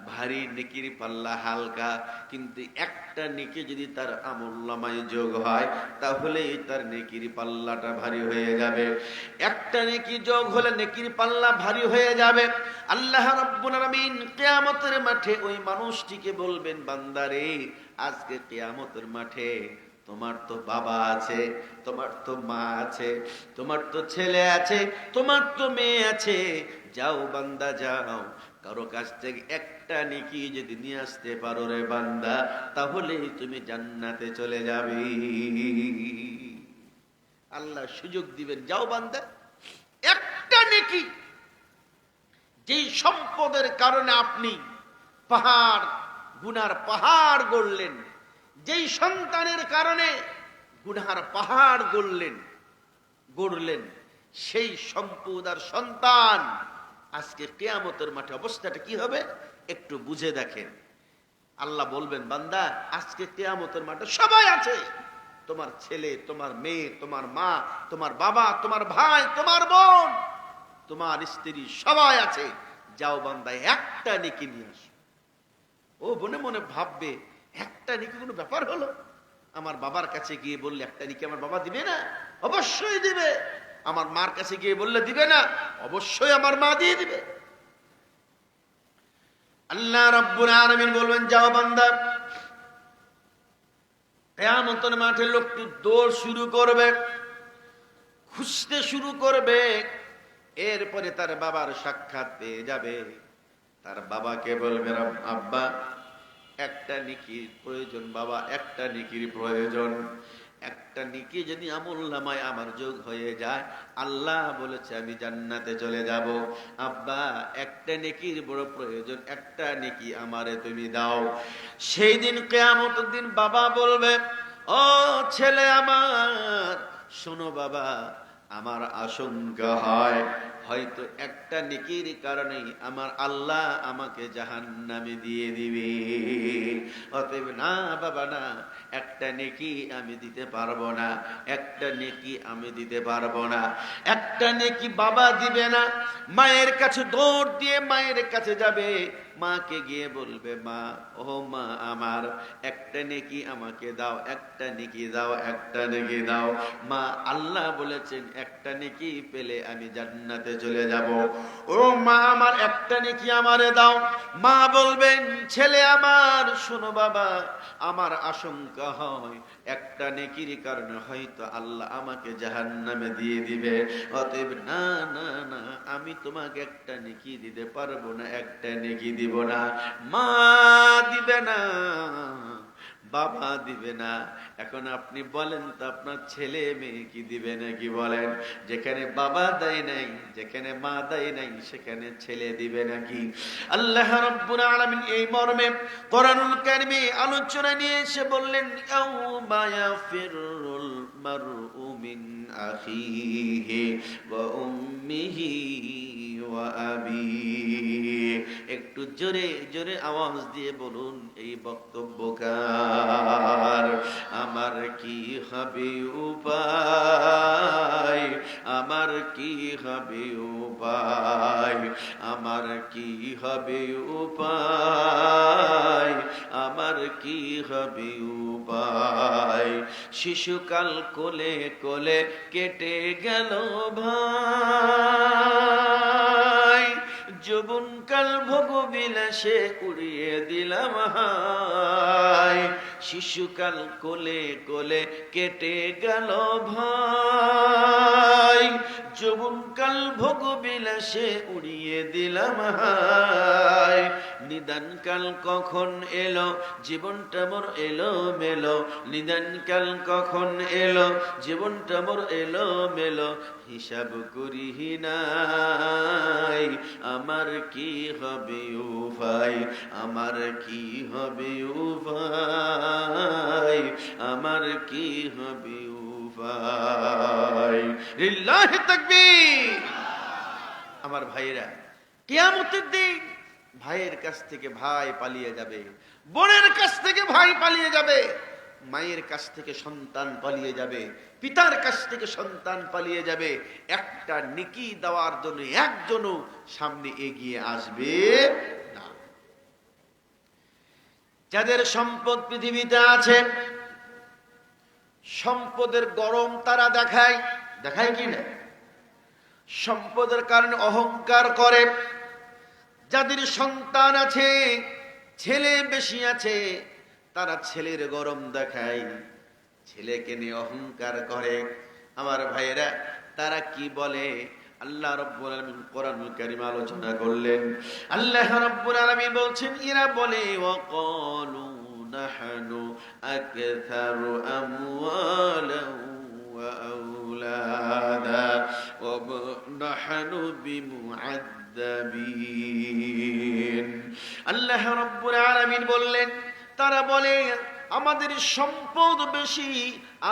ভারী, নেকির পাল্লা হালকা, কিন্তু একটা নেকি যদি তার আমলনামায় যোগ হয় তাহলে তার নেকির পাল্লাটা ভারী হয়ে যাবে। একটা নেকি যোগ হলে নেকির পাল্লা ভারী হয়ে যাবে। আল্লাহ রাব্বুল আলামিন কিয়ামতের মাঠে ওই মানুষটিকে বলবেন, বান্দারে, আজকে কিয়ামতের মাঠে তোমার তো বাবা আছে, তোমার তো মা আছে, তোমার তো ছেলে আছে, তোমার তো মেয়ে আছে। যাও বান্দা যাও, কারো কাছ থেকে একটা নেকি যদি নিয়ে আসতে পারো রে বান্দা, তাহলে তুমি জান্নাতে চলে যাবে। আল্লাহ সুযোগ দিবেন, যাও বান্দা, একটা নেকি, যেই সম্পদের কারণে আপনি পাহাড়, গুনার পাহাড় গড়লেন, যেই সন্তানের কারণে গুনার পাহাড় গড়লেন, সেই সম্পদ আর সন্তান আজকে কিয়ামতের মাঠে অবস্থাটা কি হবে একটু বুঝে দেখেন। আল্লাহ বলবেন, বান্দা, আজকে কিয়ামতের মাঠে সবাই আছে, তোমার ছেলে, তোমার মেয়ে, তোমার মা, তোমার বাবা, তোমার ভাই, তোমার বোন, তোমার স্ত্রী, সবাই আছে। যাও বান্দা, একটা নেকি নিয়ে আসো। ও মনে মনে ভাববে, একটা নেকি কোনো ব্যাপার হলো? আমার বাবার কাছে গিয়ে বললে একটা নেকি আমার বাবা দিবে না? অবশ্যই দিবে। আমার মার কাছে গিয়ে বললে দিবে না? অবশ্যই আমার মা দিয়ে দিবে। আল্লাহ রাব্বুল আলামিন বলবেন, যাও বান্দা। কিয়ামতের মাঠে লোকটি দৌড় শুরু করবে, খুঁজতে শুরু করবে। এরপরে তার বাবার সাক্ষাৎ পেয়ে যাবে। তার বাবাকে বলবে, আব্বা, একটা নেকির প্রয়োজন, বাবা, একটা নেকির প্রয়োজন। একটা নেকি যদি আমলনামায় আমার যোগ হয়ে যায়, আল্লাহ বলেছে আমি জান্নাতে চলে যাব। আব্বা, একটা নেকির বড় প্রয়োজন, একটা নেকি আমারে তুমি দাও। সেই দিন কিয়ামতের দিন বাবা বলবে, ও ছেলে আমার, শোনো বাবা, আমার আশঙ্কা হয় হয়তো একটা নেকির কারণে আমার আল্লাহ আমাকে জাহান্নামে দিয়ে দিবে। অতএব না বাবা, না, একটা নেকি আমি দিতে পারবো না, একটা নেকি আমি দিতে পারবো না। একটা নেকি বাবা দিবে না। মায়ের কাছে দৌড় দিয়ে মায়ের কাছে যাবে, মাকে গিয়ে বলবে, মা, ও মা আমার, একটা নেকি আমাকে দাও, একটা নেকি দাও, একটা নেকি দাও। মা, আল্লাহ বলেছেন একটা নেকি পেলে আমি জান্নাতে চলে যাব। ও মা আমার, একটা নেকি আমারে দাও। মা বলবেন, ছেলে আমার, শোনো বাবা, আমার আশঙ্কা হয় একটা নেকির কারণে হয়তো আল্লাহ আমাকে জাহান্নামে দিয়ে দিবে। অতএব না না না, আমি তোমাকে একটা নেকি দিতে পারবো না, একটা নেকি দিব না। মা দিবে না, বাবা দিবে না। এখন আপনি বলেন তো, আপনার ছেলে মেয়ে কি দিবে নাকি? বলেন, যেখানে বাবা দেয় নাই, যেখানে মা দেয় নাই, সেখানে ছেলে দিবে নাকি? আল্লাহ রাব্বুল আলামিন এই মর্মে কোরআনুল কারীমে আলোচনা নিয়ে এসে বললেন, ইয়াউমা ইয়াফিরুল মারউ মিন আখিহি ওয়া উম্মিহি ওয়া আবিহি। একটু জোরে জোরে আওয়াজ দিয়ে বলুন, এই বক্তব্য কার? আমার, আমার কি হবে উপায়, আমার কি হবে উপায়, আমার কি হবে উপায়, আমার কি হবে উপায়। শিশুকাল কোলে কোলে কেটে গেল ভাই, যৌবনকাল ভোগ বিলাসে উড়িয়ে দিলাম হায়। শিশুকাল কোলে কোলে কেটে গেল ভাই, যৌবনকাল ভোগ বিলাসে উড়িয়ে দিলাম হায়। নিদানকাল কখন এলো, জীবনটা মোর এলো মেলো, নিদানকাল কখন এলো, জীবনটা মোর এলো মেলো, হিসাব করি নাই, আমার কি হবে উপায়, আমার কি হবে উপায়, আমার কি হবে উপায়। লিল্লাহি তাকবীর। আমার ভাইরা, কিয়ামতের দিন ভাইয়ের কাছ থেকে ভাই পালিয়ে যাবে, বোনের কাছ থেকে ভাই পালিয়ে যাবে, মায়ের কাছ থেকে সন্তান পালিয়ে যাবে, পিতার কাছ থেকে সন্তান পালিয়ে যাবে। একটা নেকি দেওয়ার জন্য একজনও সামনে এগিয়ে আসবে না। যাদের সম্পদ পৃথিবীতে আছে, সম্পদের গরম তারা দেখায়, দেখায় কি না? সম্পদের কারণে অহংকার করে। যাদের সন্তান আছে, ছেলে বেশি আছে, তারা ছেলের গরম দেখায়, ছেলেকে নিয়ে অহংকার করে। আমার ভাইয়েরা, তারা কি বলে? আল্লাহ রাব্বুল আলামিন কোরআনুল কারীম আলোচনা করলেন। আল্লাহ রাব্বুল আলামিন বলছেন, এরা বলে ওয়াকালু নাহনু আকথারু আমওয়ালান ওয়া আওলাদা ওয়া নাহনু বিমুআদ্দাবিন। আল্লাহ রাব্বুল আলামিন বললেন, তারা বলে আমাদের সম্পদ বেশি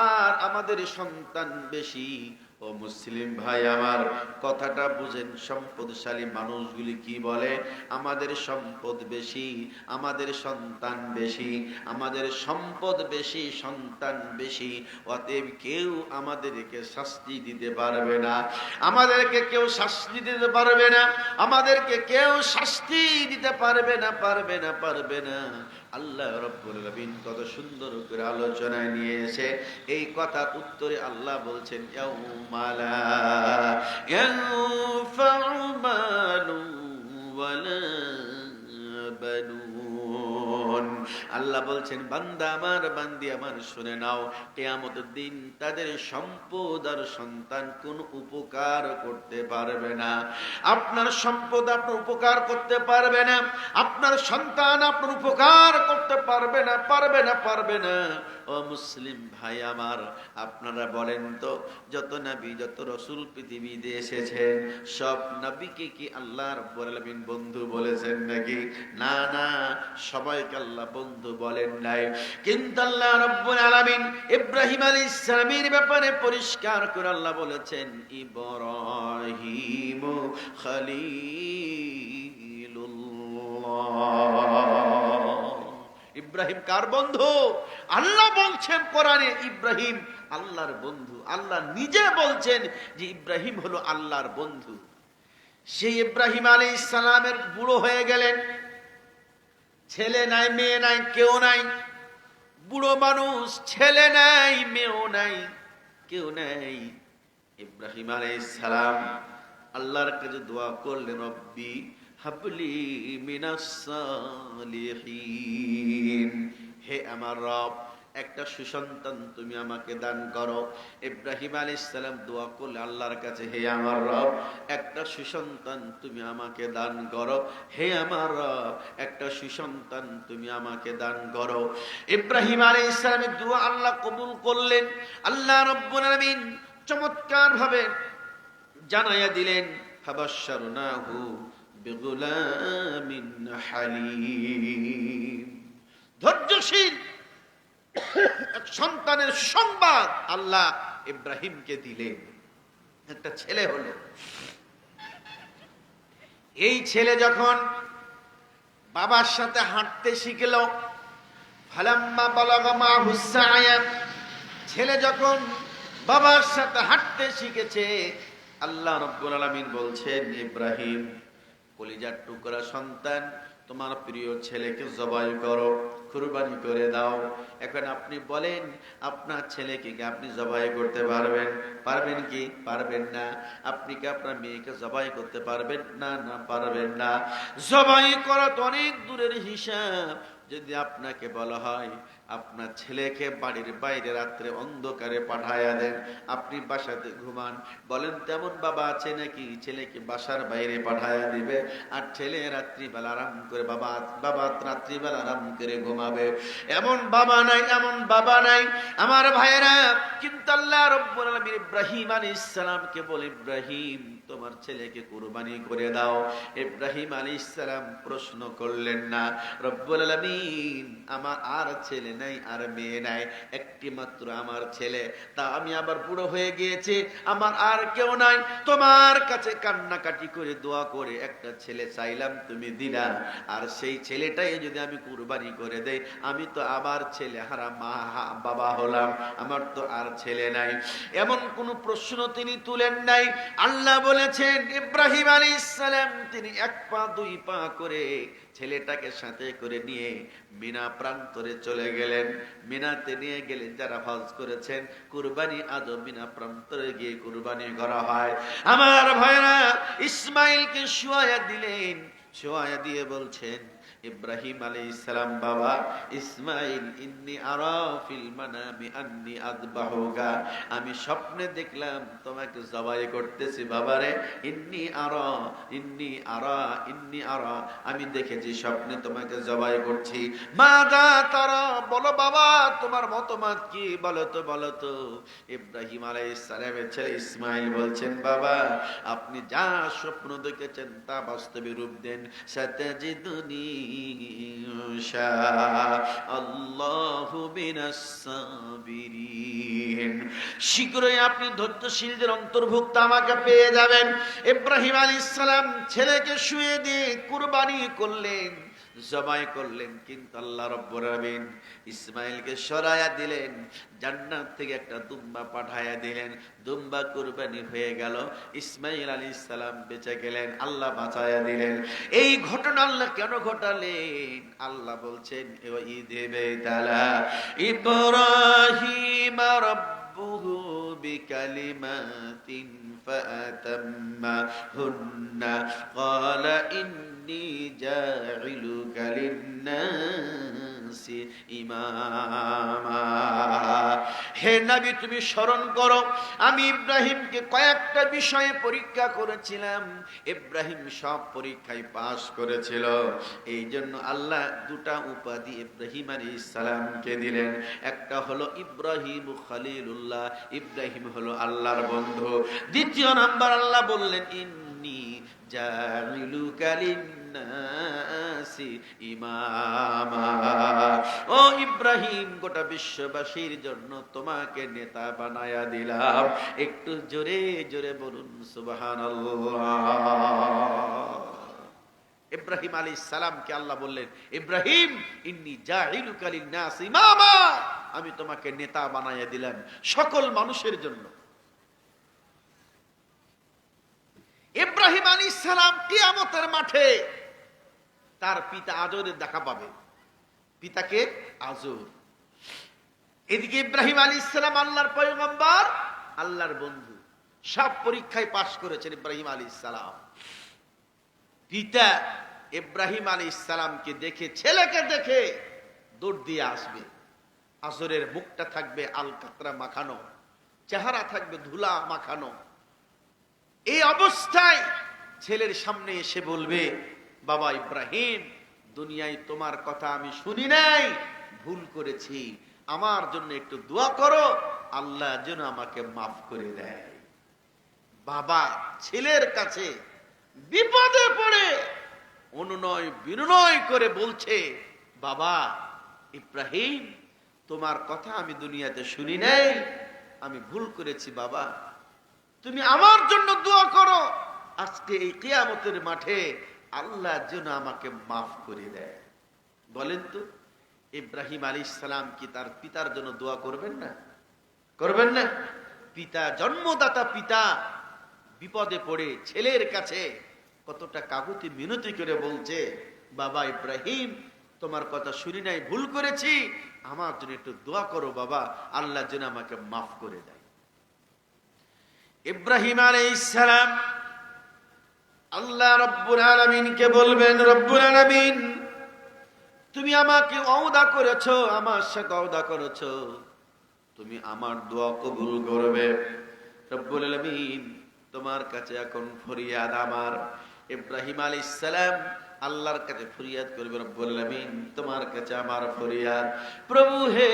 আর আমাদের সন্তান বেশি। ও মুসলিম ভাই আমার, কথাটা বুঝেন, সম্পদশালী মানুষগুলি কি বলে? আমাদের সম্পদ বেশি, আমাদের সন্তান বেশি, আমাদের সম্পদ বেশি, সন্তান বেশি, অতএব কেউ আমাদেরকে শাস্তি দিতে পারবে না, আমাদেরকে কেউ শাস্তি দিতে পারবে না, আমাদেরকে কেউ শাস্তি দিতে পারবে না, পারবে না, পারবে না। আল্লাহ রাব্বুল আলামিন কত সুন্দর করে আলোচনায় নিয়ে এসে এই কথার উত্তরে আল্লাহ বলছেন, ইয়াউমা লা ইয়ানফাউ মালুন ওয়ালা বানুন। আল্লাহ বলছেন, বান্দা আমার, বান্দি আমার, শুনে নাও, কিয়ামতের দিন তাদের সম্পদ আর সন্তান কোন উপকার করতে পারবে না। আপনার সম্পদ আপনার উপকার করতে পারবে না, আপনার সন্তান আপনার উপকার করতে পারবে না, পারবে না, পারবে না। ও মুসলিম ভাই আমার, আপনারা বলেন তো, যত নবী যত রাসূল পৃথিবীতে এসেছেন, সব নবীকে কি আল্লাহ রাব্বুল আলামিন বন্ধু বলেছেন নাকি? না, না, সবাইকে আল্লাহ বন্ধু বলেন নাই। কিন্তু আল্লাহ রাব্বুল আলামিন ইব্রাহিম আলাইহিস সালামের ব্যাপারে পরিষ্কার করে আল্লাহ বলেছেন, ইব্রাহিম খলিলুল্লাহ। ইব্রাহিম কার বন্ধু? আল্লাহ বলছেন কোরআনে, ইব্রাহিম আল্লাহর বন্ধু। আল্লাহ নিজে বলছেন যে ইব্রাহিম হলো আল্লাহর বন্ধু। সেই ইব্রাহিম আলাইহিস সালামের বুড়ো হয়ে গেলেন, ছেলে নাই, মেয়ে নাই, কেউ নাই, বুড়ো মানুষ, ছেলে নাই, মেয়েও নাই, কেউ নাই। ইব্রাহিম আলাইহিস সালাম আল্লাহর কাছে দোয়া করলেন, রব্বি হাবলি মিনাস সালিহিন, হে আমার রব, একটা সুসন্তান তুমি আমাকে দান করো। ইব্রাহিম আলাইহিস সালাম দোয়া করলে আল্লাহর কাছে, হে আমার রব, একটা সুসন্তান তুমি আমাকে দান করো, হে আমার রব, একটা সুসন্তান তুমি আমাকে দান করো। ইব্রাহিম আলাইহিস সালামের দোয়া আল্লাহ কবুল করলেন। আল্লাহ রাব্বুল আলামিন চমৎকার ভাবে জানাইয়া দিলেন, ফাবাশশারনাহু বিগুলামিন হালিম, ধৈর্যশীল এক সন্তানের সংবাদ আল্লাহ ইব্রাহিমকে দিলেন। একটা ছেলে হলো। এই ছেলে যখন বাবার সাথে হাঁটতে শিখল, ফালাম্মা বালাগা মাহুস সায়া, ছেলে যখন বাবার সাথে হাঁটতে শিখেছে, আল্লাহ রাব্বুল আলামিন বলছেন, ইব্রাহিম কলিজার টুকরা সন্তান, তোমার প্রিয় ছেলেকে জবাই করো, কুরবানি করে দাও। এখন আপনি বলেন, আপনার ছেলেকে কি আপনি জবাই করতে পারবেন? পারবেন কি? পারবেন না। আপনি কি আপনার মেয়েকে জবাই করতে পারবেন? না, না পারবেন না। জবাই করা তো অনেক দূরের হিসাব। যদি আপনাকে বলা হয় আপনার ছেলেকে বাড়ির বাইরে রাত্রে অন্ধকারে পাঠায়া দেন, আপনি বাসাতে ঘুমান, বলেন তেমন বাবা আছে নাকি ছেলেকে বাসার বাইরে পাঠায়া দিবে আর ছেলে রাত্রিবেলা আরাম করে বাবা রাত্রিবেলা আরাম করে ঘুমাবে? এমন বাবা নাই, এমন বাবা নাই আমার ভাইয়েরা। কিন্তু আল্লাহ রাব্বুল আলামিন ইব্রাহিম আলাইহিস সালামকে বলে, ইব্রাহিম তোমার ছেলেকে কুরবানি করে দাও। ইব্রাহিম আলাইহিস সালাম প্রশ্ন করলেন না, রব্বুল আলামিন আমার আর ছেলে নাই, আর মেয়ে নাই, একটি মাত্র আমার ছেলে, তা আমি আবার বুড়ো হয়ে গিয়েছি, আমার আর কেউ নাই, তোমার কাছে কান্নাকাটি করে দোয়া করে একটা ছেলে চাইলাম, তুমি দিলা, আর সেই ছেলেটাই যদি আমি কুরবানি করে দেই, আমি তো আবার ছেলে হারা বাবা হলাম, আমার তো আর ছেলে নাই। এমন কোন প্রশ্ন তিনি তুলেন নাই। আল্লাহ বলেছেন ইব্রাহিম আলাইহিস সালাম তিনি এক পা দুই পা করে ছেলেটাকে সাথে করে নিয়ে মিনা প্রান্তরে চলে গেলেন। মিনাতে নিয়ে গেলেন, যারা হজ করেছেন কুরবানি আজও মিনা প্রান্তরে গিয়ে কুরবানি করা হয়। আমার ভাইরা ইসমাইলকে শোয়া দিলেন, শোয়া দিয়ে বলছেন, ইব্রাহিম আলাইহিস সালাম, বাবা ইসমাইল, ইন্নী আরা ফিল মানামি আন্নী আযবাহুকা, আমি স্বপ্নে দেখলাম তোমাকে জবাই করতেছি বাবারে। ইন্নী আরা, ইন্নী আরা, ইন্নী আরা, আমি দেখেছি স্বপ্নে তোমাকে জবাই করছি। মাযা তারা, বলো বাবা তোমার মতামত কি, বলো তো বলো তো। ইব্রাহিম আলাইহিস সালামের ছেলে ইসমাইল বলছেন, বাবা আপনি যা স্বপ্ন দেখেছেন তা বাস্তবে রূপ দেন। সাতাজিদুনি ইনশাআল্লাহু মিনাস সাবিরিন, শীঘ্রই আপনি ধৈর্যশীলদের অন্তর্ভুক্ত আমাকে পেয়ে যাবেন। ইব্রাহিম আলাইহিস সালাম ছেলেকে শুয়ে দিয়ে কুরবানি করলেন, জবাই করলেন, কিন্তু আল্লাহ রাব্বুল আলামিন ইসমাইলকে সরায়া দিলেন, জান্নাত থেকে একটা দুম্বা পাঠায়া দিলেন, দুম্বা কুরবানি হয়ে গেল, ইসমাইল আলাইহিস সালাম বেঁচে গেলেন, আল্লাহ বাঁচায়া দিলেন। এই ঘটনা আল্লাহ কেন ঘটালেন? আল্লাহ বলছেন, ইযে বেতালা ইব্রাহিম রাব্বুহু বিকালিমাতিন ফাতাম্মাহুন্না ক্বালা ইন্নী জাইলুকা লিন্নাসি ইমামা। হে নবী তুমি স্মরণ করো, আমি ইব্রাহিমকে কয়েকটা বিষয়ে পরীক্ষা করেছিলাম, ইব্রাহিম সব পরীক্ষায় পাস করেছিল। এই জন্য আল্লাহ দুটা উপাধি ইব্রাহিম আলাইহিস সালামকে দিলেন। একটা হলো ইব্রাহিম খলিলুল্লাহ, ইব্রাহিম হলো আল্লাহর বন্ধু। দ্বিতীয় নাম্বার আল্লাহ বললেন, ইন্নী জাইলুকা লিন্নাসি ইমামা, ও ইব্রাহিম গোটা বিশ্ববাসীর জন্য তোমাকে নেতা বানায়া দিলাম। একটু জোরে জোরে বলুন সুবহানাল্লাহ। ইব্রাহিম আলাইহিস সালামকে আল্লাহ বললেন, ইব্রাহিম ইন্নী জাইলুকা লিন্নাসি ইমামা, আমি তোমাকে নেতা বানায়া দিলাম সকল মানুষের জন্য। ইব্রাহিম আলাইহিস সালাম কিয়ামতের মাঠে তার পিতা আজরের দেখা পাবে, পিতাকে আজর। এদিকে ইব্রাহিম আলাইহিস সালাম আল্লাহর পয়গম্বর, আল্লাহর বন্ধু, সব পরীক্ষায় পাশ করেছেন ইব্রাহিম আলাইহিস সালাম। পিতা ইব্রাহিম আলাইহিস সালামকে দেখে, ছেলেকে দেখে দৌড় দিয়ে আসবে। আজরের মুখটা থাকবে আলকাতরা মাখানো, চেহারা থাকবে ধুলা মাখানো। এই অবস্থায় ছেলের সামনে এসে বলবে, বাবা ইব্রাহিম, দুনিয়ায় তোমার কথা আমি শুনি নাই, ভুল করেছি, আমার জন্য একটু দোয়া করো, আল্লাহ যেন আমাকে মাফ করে দেয়। বাবা ছেলের কাছে বিপদে পড়ে অনুনয় বিনয় করে বলছে, বাবা ইব্রাহিম, তোমার কথা আমি দুনিয়াতে শুনি নাই, আমি ভুল করেছি বাবা, তুমি আমার জন্য দোয়া করো, আজকে এই কিয়ামতের মাঠে আল্লাহ যেন আমাকে মাফ করে দেয়। বলেন তো ইব্রাহিম আলাইহিস সালাম কি তার পিতার জন্য দোয়া করবেন না? করবেন না? পিতা, জন্মদাতা পিতা বিপদে পড়ে ছেলের কাছে কতটা কাকুতি মিনতি করে বলছে, বাবা ইব্রাহিম, তোমার কথা শুনি নাই, ভুল করেছি, আমার জন্য একটু দোয়া করো বাবা, আল্লাহ যেন আমাকে মাফ করে দেয়। ইব্রাহিম আলাইহিস সালাম আল্লাহ রব্বুল আলামিনকে বলবেন, রব্বুল আলামিন, তুমি আমাকে ওয়াদা করেছো, আমার সাথে ওয়াদা করেছো, তুমি আমার দোয়া কবুল করবে। রব্বুল আলামিন, তোমার কাছে এখন ফরিয়াদ আমার। ইব্রাহিম আলাইহিস সালাম আল্লাহর কাছে ফরিয়াদ করবে, রব্বুল আলামিন, তোমার কাছে আমার ফরিয়াদ, প্রভু হে,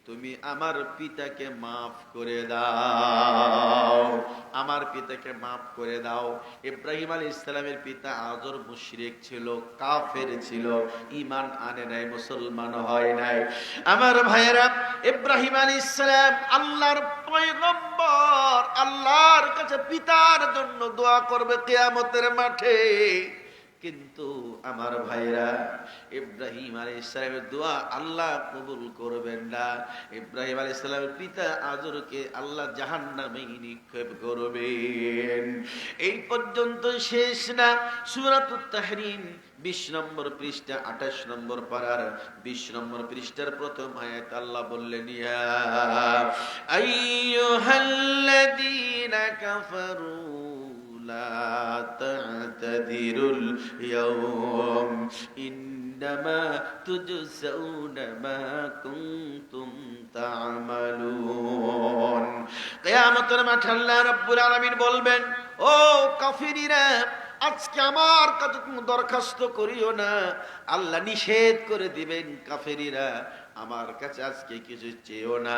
তুমি আমার পিতাকে মাফ করে দাও, আমার পিতাকে মাফ করে দাও। ইব্রাহিম আলাইহিস সালামের পিতা আজর মুশরিক ছিল, কাফের ছিল, ঈমান আনে নাই, মুসলমান হয় নাই। আমার ভাইয়েরা, ইব্রাহিম আলাইহিস সালাম আল্লাহর পয়গম্বর, আল্লাহর কাছে পিতার জন্য দোয়া করবে কিয়ামতের মাঠে। কিন্তু আমার ভাইরা, ইব্রাহিম আলাইহিস সালামের দোয়া আল্লাহ কবুল করবেন না। ইব্রাহিম আলাইহিস সালামের পিতা আজরকে আল্লাহ জাহান্নামে নিক্ষেপ করবেন। এই পর্যন্ত শেষ না। সূরাতুত তাহরিম 20 নম্বর পৃষ্ঠা, 28 নম্বর পারার 20 নম্বর পৃষ্ঠার প্রথম আয়াত আল্লাহ বললেন, ইয়া আইয়ুহাল্লাযীনা কাফারু লা তা'তাদিরুল ইয়াওম ইন্নামা তুজজাউনা মা কুনতুম তা'মালুন। কিয়ামতের মাঠে আল্লাহ রাব্বুল আলামিন বলবেন, ও কাফিররা, আজকে আমার কাছে তুমি দরখাস্ত করিও না। আল্লাহ নিষেধ করে দিবেন, কাফেরিরা আমার কাছে আজকে কিছু চেয়েও না।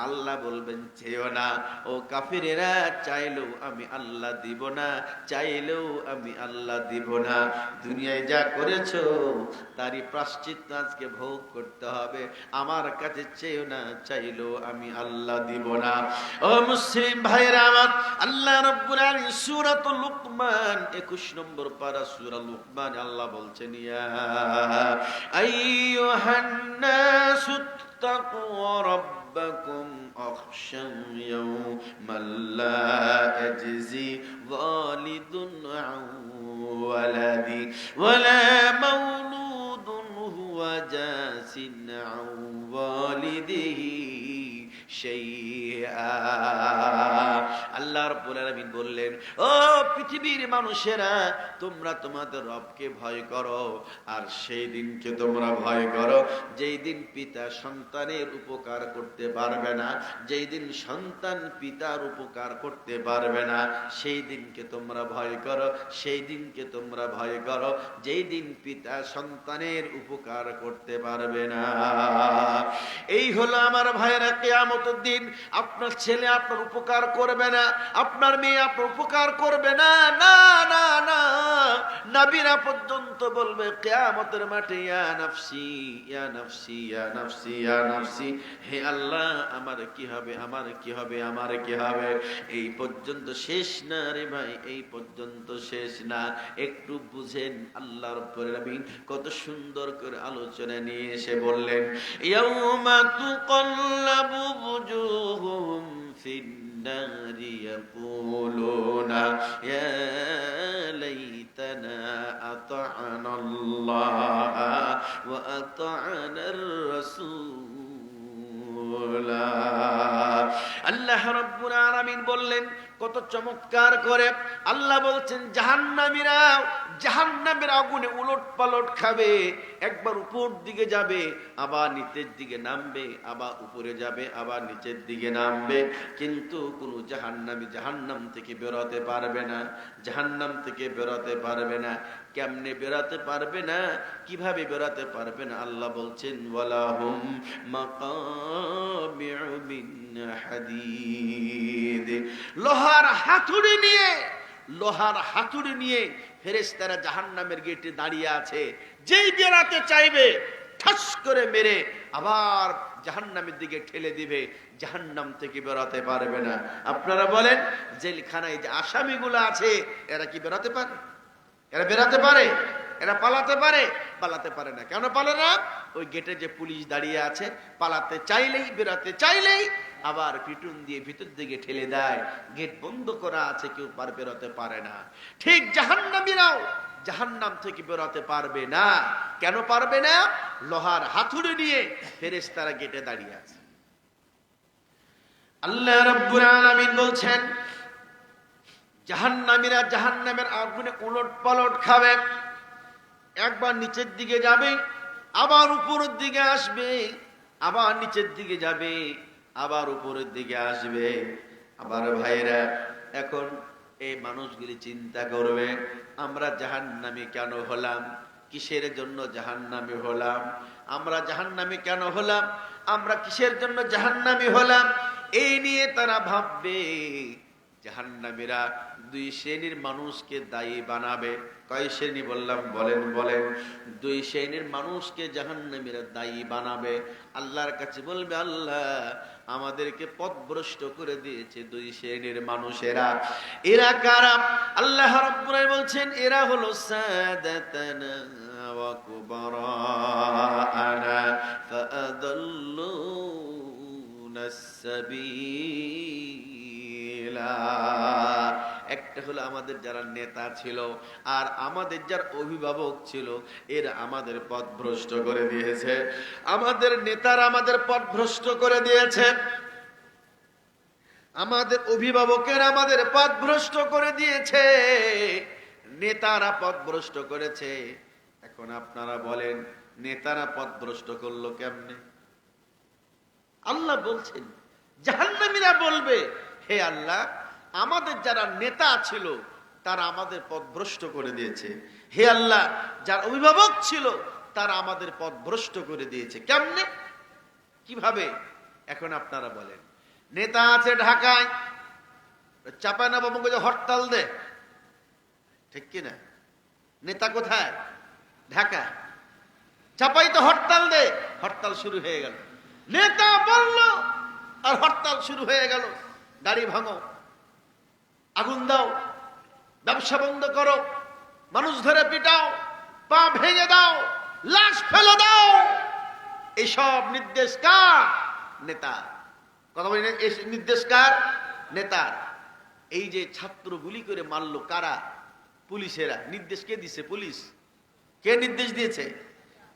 আল্লাহ বলবেন চেয়েও না। ও কাফেরেরা, চাইলেও আমি আল্লাহ দিব না, চাইলেও আমি আল্লাহ দিব না। দুনিয়ায় যা করেছো তারই প্রায়শ্চিত্ত আজকে ভোগ করতে হবে। আমার কাছে চেয়েও না, চাইলেও আমি আল্লাহ দিব না। ও মুসলিম ভাইরা আমার, আল্লাহ রাব্বুল আলামিন সূরাতুল লুকমান 21 নম্বর পারা সূরা লুকমান আল্লাহ বলছেন, ইয়া আইয়ুহান নাস اتقوا ربكم اخشوا يوما لا يجزي والد عن ولده ولا مولود هو جاز عن والده شيئا। আল্লাহ রাব্বুল আলামিন বললেন, ও পৃথিবীর মানুষেরা, তোমরা তোমাদের রবকে ভয় করো, আর সেই দিনকে তোমরা ভয় করো যেই দিন পিতা সন্তানের উপকার করতে পারবে না, যেই দিন সন্তান পিতার উপকার করতে পারবে না, সেই দিনকে তোমরা ভয় করো, সেই দিনকে তোমরা ভয় করো যেই দিন পিতা সন্তানের উপকার করতে পারবে না। এই হলো আমার ভাইয়েরা কিয়ামতের দিন। আপনার ছেলে আপনার উপকার করবে না, আপনার মেয়ে আপনার উপকার করবে না, না না না, নবীরা পর্যন্ত বলবে কিয়ামতের মাঠে, ইয়া নাফসি ইয়া নাফসি ইয়া নাফসি ইয়া নাফসি, হে আল্লাহ আমার কি হবে, আমার কি হবে, আমার কি হবে। এই পর্যন্ত শেষ না রে ভাই, এই পর্যন্ত শেষ না। একটু বুঝেন, আল্লাহ রাব্বুল আলামিন কত সুন্দর করে আলোচনা নিয়ে এসে বললেন, ইয়াউমা তুকাল্লাবু বুজুহুম ফিন-নারি ইয়াকুলুনা ইয়া লাইতানা আতা'না আল্লাহা ওয়া আতা'নার রাসূলা। আল্লাহ রাব্বুল আলামিন বললেন কত চমৎকার করে। আল্লাহ বলছেন, জাহান্নামীরা জাহান্নামের আগুনে উলট পালট খাবে, একবার উপর দিকে যাবে, আবার নিচের দিকে নামবে, আবার উপরে যাবে, আবার নিচের দিকে নামবে, কিন্তু কোন জাহান্নামী জাহান্নাম থেকে বেরোতে পারবে না, জাহান্নাম থেকে বেরোতে পারবে না। কেমনে বেরোতে পারবে না, কিভাবে বেরোতে পারবে না? আল্লাহ বলছেন, ওয়ালাহুম মাকামিউ মিন হাদিদ। লোহার হাতুড়ি নিয়ে, লোহার হাতুড়ি নিয়ে ফেরেশতারা জাহান্নামের গেটে দাঁড়িয়ে আছে। যেই বেরাতে চাইবে ঠাস করে মেরে আবার জাহান্নামের দিকে ঠেলে দিবে, জাহান্নাম থেকে বেরোতে পারবে না। আপনারা বলেন, জেলখানায় যে আসামিগুলো আছে এরা কি বেরোতে পারে? এরা বেরোতে পারে? এরা পালাতে পারে? পালাতে পারে না। কেন পারে না? ওই গেটে যে পুলিশ দাঁড়িয়ে আছে, পালাতে চাইলেই, বেরোতে চাইলেই আবার পিটুন দিয়ে ভিতর দিকে ঠেলে দেয়। গেট বন্ধ করা আছে, কেউ পার বেরোতে পারে না। ঠিক জাহান্নামীরাও জাহান্নাম থেকে বেরোতে পারবে না। কেন পারবে না? লোহার হাতুড়ি নিয়ে ফেরেশতারা গেটে দাঁড়িয়ে আছে। আল্লাহ রাব্বুল আলামিন বলছেন, জাহান্নামীরা জাহান্নামের আগুনে উলট পালট খাবে। একবার নিচের দিকে যাবে, আবার উপরের দিকে আসবে, আবার নিচের দিকে যাবে, আবার উপরের দিকে আসবে। আবার ভাইরা, এখন এই মানুষগুলি চিন্তা করবে, আমরা জাহান্নামী কেন হলাম? কিসের জন্য জাহান্নামী হলাম? আমরা জাহান্নামী কেন হলাম? আমরা কিসের জন্য জাহান্নামী হলাম? এই নিয়ে তারা ভাববে। জাহান্নামীরা দুই শ্রেণীর মানুষকে দায়ী বানাবে। কয় শ্রেণী বললাম? বলেন বলেন। দুই শ্রেণীর মানুষকে জাহান্নামীরা দায়ী বানাবে। আল্লাহর কাছে বলবে, আল্লাহ আমাদেরকে পথভ্রষ্ট করে দিয়েছে দুই শ্রেণীর মানুষেরা। এরা কারা? আল্লাহ রাব্বুল আলামিন বলছেন, এরা হলো সাদাতানা ওয়া কুবারাআনা ফাআদাল্লুনাস সাবিলা। একটা হলো আমাদের যারা নেতা ছিল, আর আমাদের যারা অভিভাবক ছিল, এরা আমাদের পথ ভ্রষ্ট করে দিয়েছে। আমাদের নেতারা আমাদের পথ ভ্রষ্ট করে দিয়েছে, আমাদের অভিভাবকেরা আমাদের পথ ভ্রষ্ট করে দিয়েছে, নেতারা পথ ভ্রষ্ট করেছে। এখন আপনারা বলেন, নেতারা পথ ভ্রষ্ট করলো কেমনে? আল্লাহ বলছেন, জাহান্নামীরা বলবে, হে আল্লাহ আমাদের যারা নেতা ছিল তারা আমাদের পথ ভ্রষ্ট করে দিয়েছে। হে আল্লাহ যার অভিভাবক ছিল তারা আমাদের পথ ভ্রষ্ট করে দিয়েছে। কেমনে? কিভাবে? এখন আপনারা বলেন। নেতা আছে ঢাকায়, চাঁপাইনবাবগঞ্জে হরতাল দে, ঠিক কিনা? নেতা কোথায়? ঢাকা। চাঁপাইতে হরতাল দে, হরতাল শুরু হয়ে গেল। নেতা বলল আর হরতাল শুরু হয়ে গেল। গাড়ি ভাঙো, আগুন দাও, ব্যবসা বন্ধ করো, মানুষ ধরে পিটাও, পা ভেঙে দাও, লাশ ফেলে দাও। এইসব নির্দেশ কার? নেতা। কথা বলি না, এই নির্দেশ কার? নেতার। এই যে ছাত্র গুলি করে মারলো কারা? পুলিশেরা। নির্দেশ কে দিছে? পুলিশ। কে নির্দেশ দিয়েছে?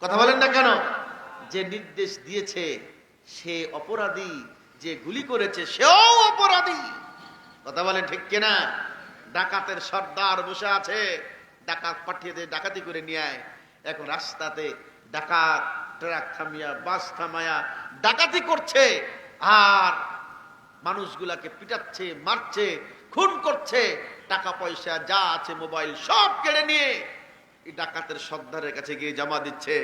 কথা বলেন না কেন? যে নির্দেশ দিয়েছে সে অপরাধী, যে গুলি করেছে সেও অপরাধী। কথা বলেন ঠিক কিনা? ডাকাতের সর্দার বসে আছে, ডাকাত পাঠিয়ে দিয়ে ডাকাতি করে নিয়ে আয়। এখন রাস্তাতে ডাকাত ট্রাক থামিয়া, বাস থামায়া ডাকাতি করছে, আর মানুষগুলাকে পিটাচ্ছে, মারছে, খুন করছে। টাকা পয়সা যা আছে, মোবাইল সব কেড়ে নিয়ে এই ডাকাতের সর্দারের কাছে গিয়ে জমা দিচ্ছে।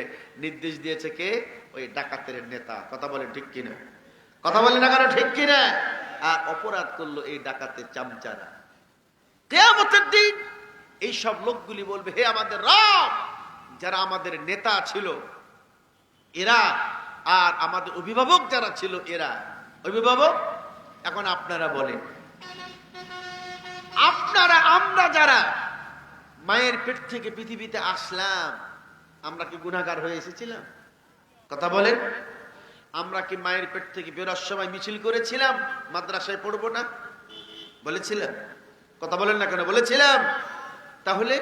নির্দেশ দিয়েছে কে? ওই ডাকাতের নেতা। কথা বলেন ঠিক কিনা? কথা বলেন না কেন? ঠিক কিনা? আর অপরাধ করলো এই ডাকাতের চামচারা। কিয়ামতের দিন এই সব লোকগুলি বলবে, হে আমাদের রব, যারা আমাদের নেতা ছিল এরা, আর আমাদের অভিভাবক যারা ছিল এরা। অভিভাবক। এখন আপনারা বলেন, আপনারা, আমরা যারা মায়ের পেট থেকে পৃথিবীতে আসলাম, আমরা কি গুনাহগার হয়ে এসেছিলাম? কথা বলেন। আমরা কি মায়ের পেট থেকে বেরোর সময় মিছিল করেছিলাম মাদ্রাসায় পড়বো না? বলেছিলাম? কথা বলেন না কেন? বলেছিলাম। তাহলে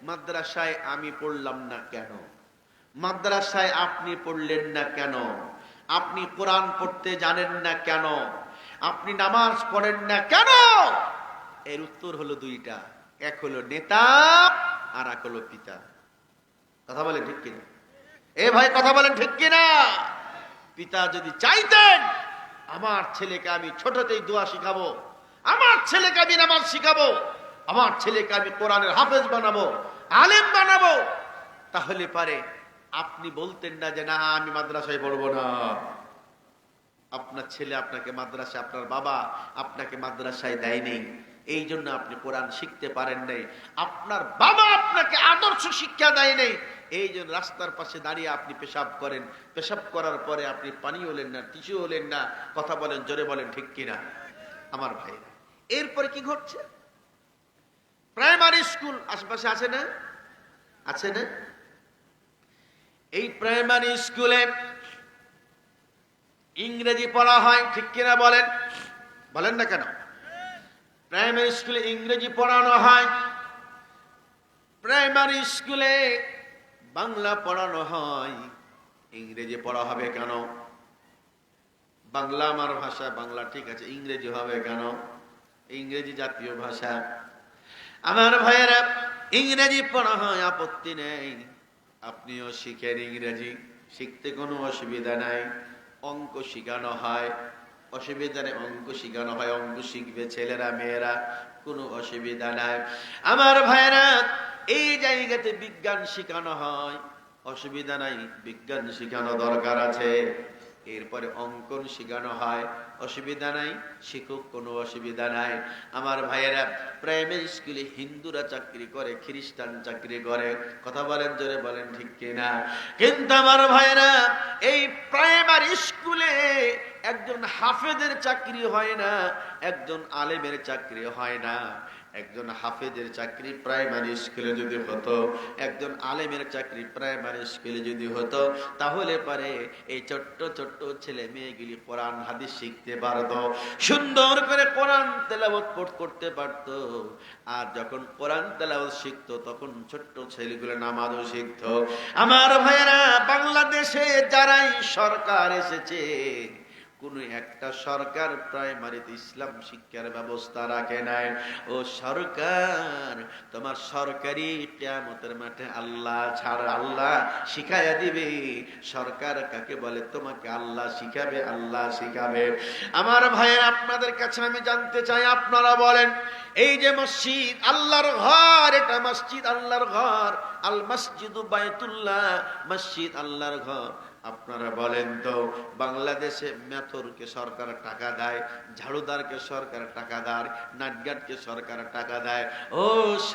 মাদ্রাসায় আমি পড়লাম না কেন? মাদ্রাসায় আপনি পড়লেন না কেন? আপনি কোরআন পড়তে জানেন না কেন? আপনি নামাজ পড়েন না কেন? এর উত্তর হলো দুইটা। এক হলো নেতা, আর এক হলো পিতা। কথা বলেন ঠিক কিনা? এ ভাই কথা বলেন ঠিক কিনা? পিতা যদি চাইতেন আমার ছেলেকে আমি ছোটতেই দোয়া শিখাবো, আমার ছেলেকে আমি নামাজ শিখাবো, আমার ছেলেকে আমি কোরআনের হাফেজ বানাবো, আলেম বানাবো, তাহলে পারে আপনি বলতেন না যে না আমি মাদ্রাসায় পড়বো না। আপনার ছেলে আপনাকে মাদ্রাসায়, আপনার বাবা আপনাকে মাদ্রাসায় দেয়নি, এই জন্য আপনি কোরআন শিখতে পারেন নাই। আপনার বাবা আপনাকে আদর্শ শিক্ষা দেয় নাই, এই জন্য রাস্তার পাশে দাঁড়িয়ে আপনি পেশাব করেন। পেশাব করার পরে আপনি পানি হলেন না, টিস্যু হলেন না। কথা বলেন, জোরে বলেন ঠিক কিনা আমার ভাইরা? এরপরে কি ঘটছে? প্রাইমারি স্কুল আশেপাশে আছে না? আছে না? এই প্রাইমারি স্কুলে ইংরেজি পড়া হয়, ঠিক কিনা বলেন? বলেন না কেন? প্রাইমারি স্কুলে ইংরেজি পড়ানো হয়, প্রাইমারি স্কুলে বাংলা পড়ানো হয়, ইংরেজি পড়া হবে কেন? বাংলা আমার ভাষা, বাংলা ঠিক আছে, ইংরেজি হবে কেন? ইংরেজি জাতীয় ভাষা। আমার ভাইয়েরা, ইংরেজি পড়া হয়, আপত্তি নেই, আপনিও শিখেন ইংরেজি, শিখতে কোনো অসুবিধা নাই। অঙ্ক শিখানো হয়, অসুবিধা নেই, অঙ্ক শিখানো হয়, অঙ্ক শিখবে ছেলেরা মেয়েরা, কোনো অসুবিধা নাই। আমার ভাইয়েরা, এই জায়গাতে বিজ্ঞান শিখানো হয়, অসুবিধা নাই, বিজ্ঞান শিখানো দরকার আছে। এরপরে অঙ্কন শিখানো হয়, অসুবিধা নাই, শিখুক, কোনো অসুবিধা নাই। আমার ভাইয়েরা, প্রাইমারি স্কুলে হিন্দুরা চাকরি করে, খ্রিস্টান চাকরি করে, কথা বলেন, জোরে বলেন, ঠিক কিনা? কিন্তু আমার ভাইয়েরা, এই প্রাইমারি স্কুলে একজন হাফেজের চাকরি হয় না, একজন আলেমের চাকরি হয় না। একজন হাফেজের চাকরি প্রাইমারি স্কুলে যদি হতো, একজন আলেমের চাকরি প্রাইমারি স্কুলে যদি হতো, তাহলে পারে এই ছোট্ট ছোট্ট ছেলে মেয়েগুলি কোরআন হাদিস শিখতে পারতো, সুন্দর করে কোরআন তেলাওয়াত করতে পারতো। আর যখন কোরআন তেলাওয়াত শিখতো, তখন ছোট্ট ছেলেগুলো নামাজও শিখতো। আমার ভাইয়েরা, বাংলাদেশে যারাই সরকার এসেছে, কোন একটা সরকার প্রাইমারিতে ইসলাম শিক্ষার ব্যবস্থা রাখে নাই। ও সরকার, তোমার সরকারি কিয়ামতের মাঠে আল্লাহ ছাড়া, আল্লাহ শিখাইয়া দিবে। সরকার কাকে বলে? তোমাকে আল্লাহ শিখাবে, আল্লাহ শিখাবে। আমার ভাইয়ের, আপনাদের কাছে আমি জানতে চাই, আপনারা বলেন, এই যে মসজিদ আল্লাহর ঘর, এটা মসজিদ আল্লাহর ঘর, আল মসজিদু বাইতুল্লাহ, মসজিদ আল্লাহর ঘর। আপনারা বলেন তো, বাংলাদেশে মেথরকে সরকার টাকা দেয়, ঝাড়ুদারকে সরকার টাকা দেয়, নাটগাটকে সরকার টাকা দেয়। ও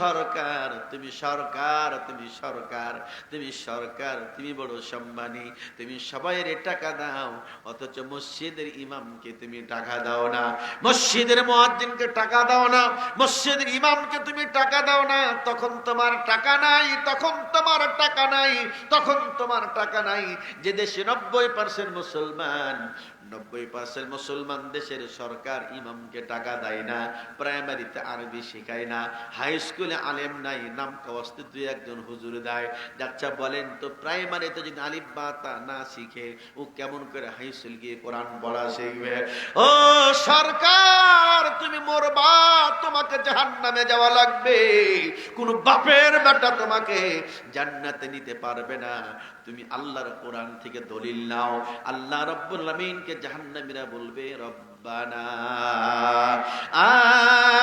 সরকার, তুমি সরকার, তুমি সরকার, তুমি সরকার, তুমি বড় সম্মানী, তুমি সবাইয়ের টাকা দাও, অথচ মসজিদের ইমামকে তুমি টাকা দাও না, মসজিদের মুয়াজ্জিনকে টাকা দাও না, মসজিদের ইমামকে তুমি টাকা দাও না। তখন তোমার টাকা নাই, তখন তোমার টাকা নাই, তখন তোমার টাকা নাই। যে দেশে 90% মুসলমান, 90% মুসলমান দেশের সরকার ইমামকে টাকা দেয় না, প্রাইমারিতে আরবি শেখায় না, হাই স্কুলে আলেম নাই, নাম কাওয়াস্তে দুই একজন হুজুর দেয়। আচ্ছা বলেন তো, প্রাইমারিতে যদি আলিফ বা তা না শিখে, ও কেমন করে হাই স্কুল গিয়ে কোরআন পড়া শিখবে? ও সরকার, তুমি মরবা, তোমাকে জাহান্নামে যাওয়া লাগবে, কোন বাপের বেটা তোমাকে জান্নাতে নিতে পারবে না। তুমি আল্লাহর কোরআন থেকে দলিল নাও। আল্লাহ রাব্বুল আমিনকে জাহান্নামীরা বলবে, রব্বানা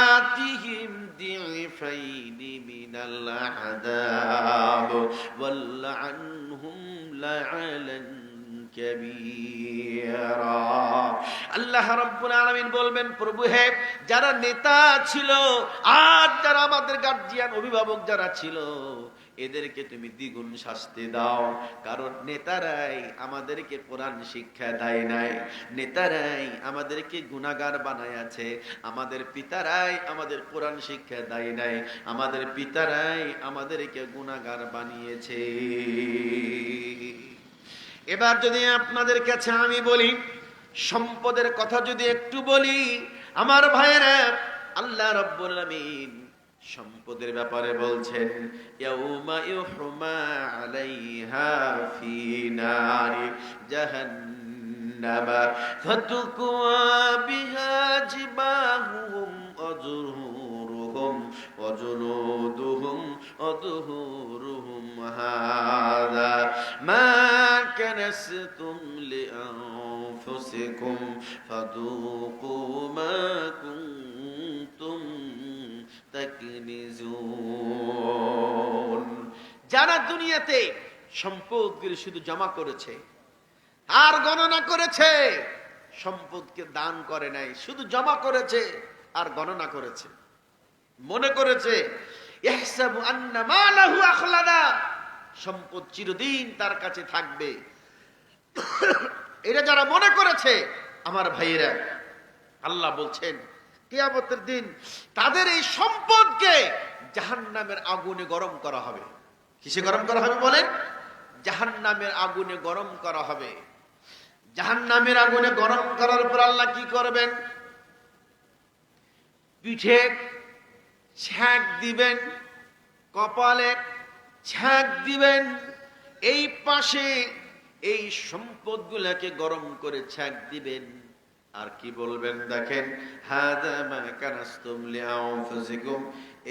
আতিহিম দিফাইনি মিনাল আযাব ওয়ালআনহুম লা'নান কাবীরা। আল্লাহ রাব্বুল আলামিন বলবেন, প্রভু হে, যারা নেতা ছিল আর যারা আমাদের গার্জিয়ান অভিভাবক যারা ছিল, এদেরকে তুমি দ্বিগুণ শাস্তি দাও। কারণ নেতারাই আমাদেরকে কোরআন শিক্ষা দেয় নাই, নেতারাই আমাদেরকে গুনাহগার বানায় আছে, আমাদের পিতারাই আমাদের কোরআন শিক্ষা দেয় নাই, আমাদের পিতারাই আমাদেরকে গুনাহগার বানিয়েছে। এবার যদি আপনাদের কাছে আমি বলি, সম্পদের কথা যদি একটু বলি, আমার ভাইয়েরা, আল্লাহ রাব্বুল আমিন সম্পদের ব্যাপারে বলছেন, ইয়াউমা ইউহমা আলাইহা ফি নারি জাহান্নাম ফাতুকওয়া বিহা জিবাহুম ওয়াজুরুহুম ওয়াজুনুদুহুম ওয়াদুহুরুহুম হাযা মা কানাসতুম লিআনফুসিকুম ফাদুকু মা কুনতুম তাকনিজুন। যারা দুনিয়াতে সম্পদগুলি শুধু জমা করেছে আর গণনা করেছে, সম্পদকে দান করে নাই, শুধু জমা করেছে আর গণনা করেছে, মনে করেছে ইহসাবু আন্না মালাহু আখলাদা, সম্পদ চিরদিন তার কাছে থাকবে, এটা যারা মনে করেছে, আমার ভাইয়েরা, আল্লাহ বলছেন কিয়ামতের দিন তাদের এই সম্পদকে জাহান্নামের আগুনে গরম করা হবে। কিসে গরম করা হবে বলেন? জাহান্নামের আগুনে গরম করা হবে। জাহান্নামের আগুনে গরম করার পর আল্লাহ কি করবেন? পিঠে ছ্যাঁক দিবেন, কপালে ছ্যাঁক দিবেন, এই পাশে এই সম্পদগুলোকে গরম করে ছ্যাঁক দিবেন। আর কি বলবেন দেখেন, হাযা মা কানাসতুম লিআনফুসিকুম,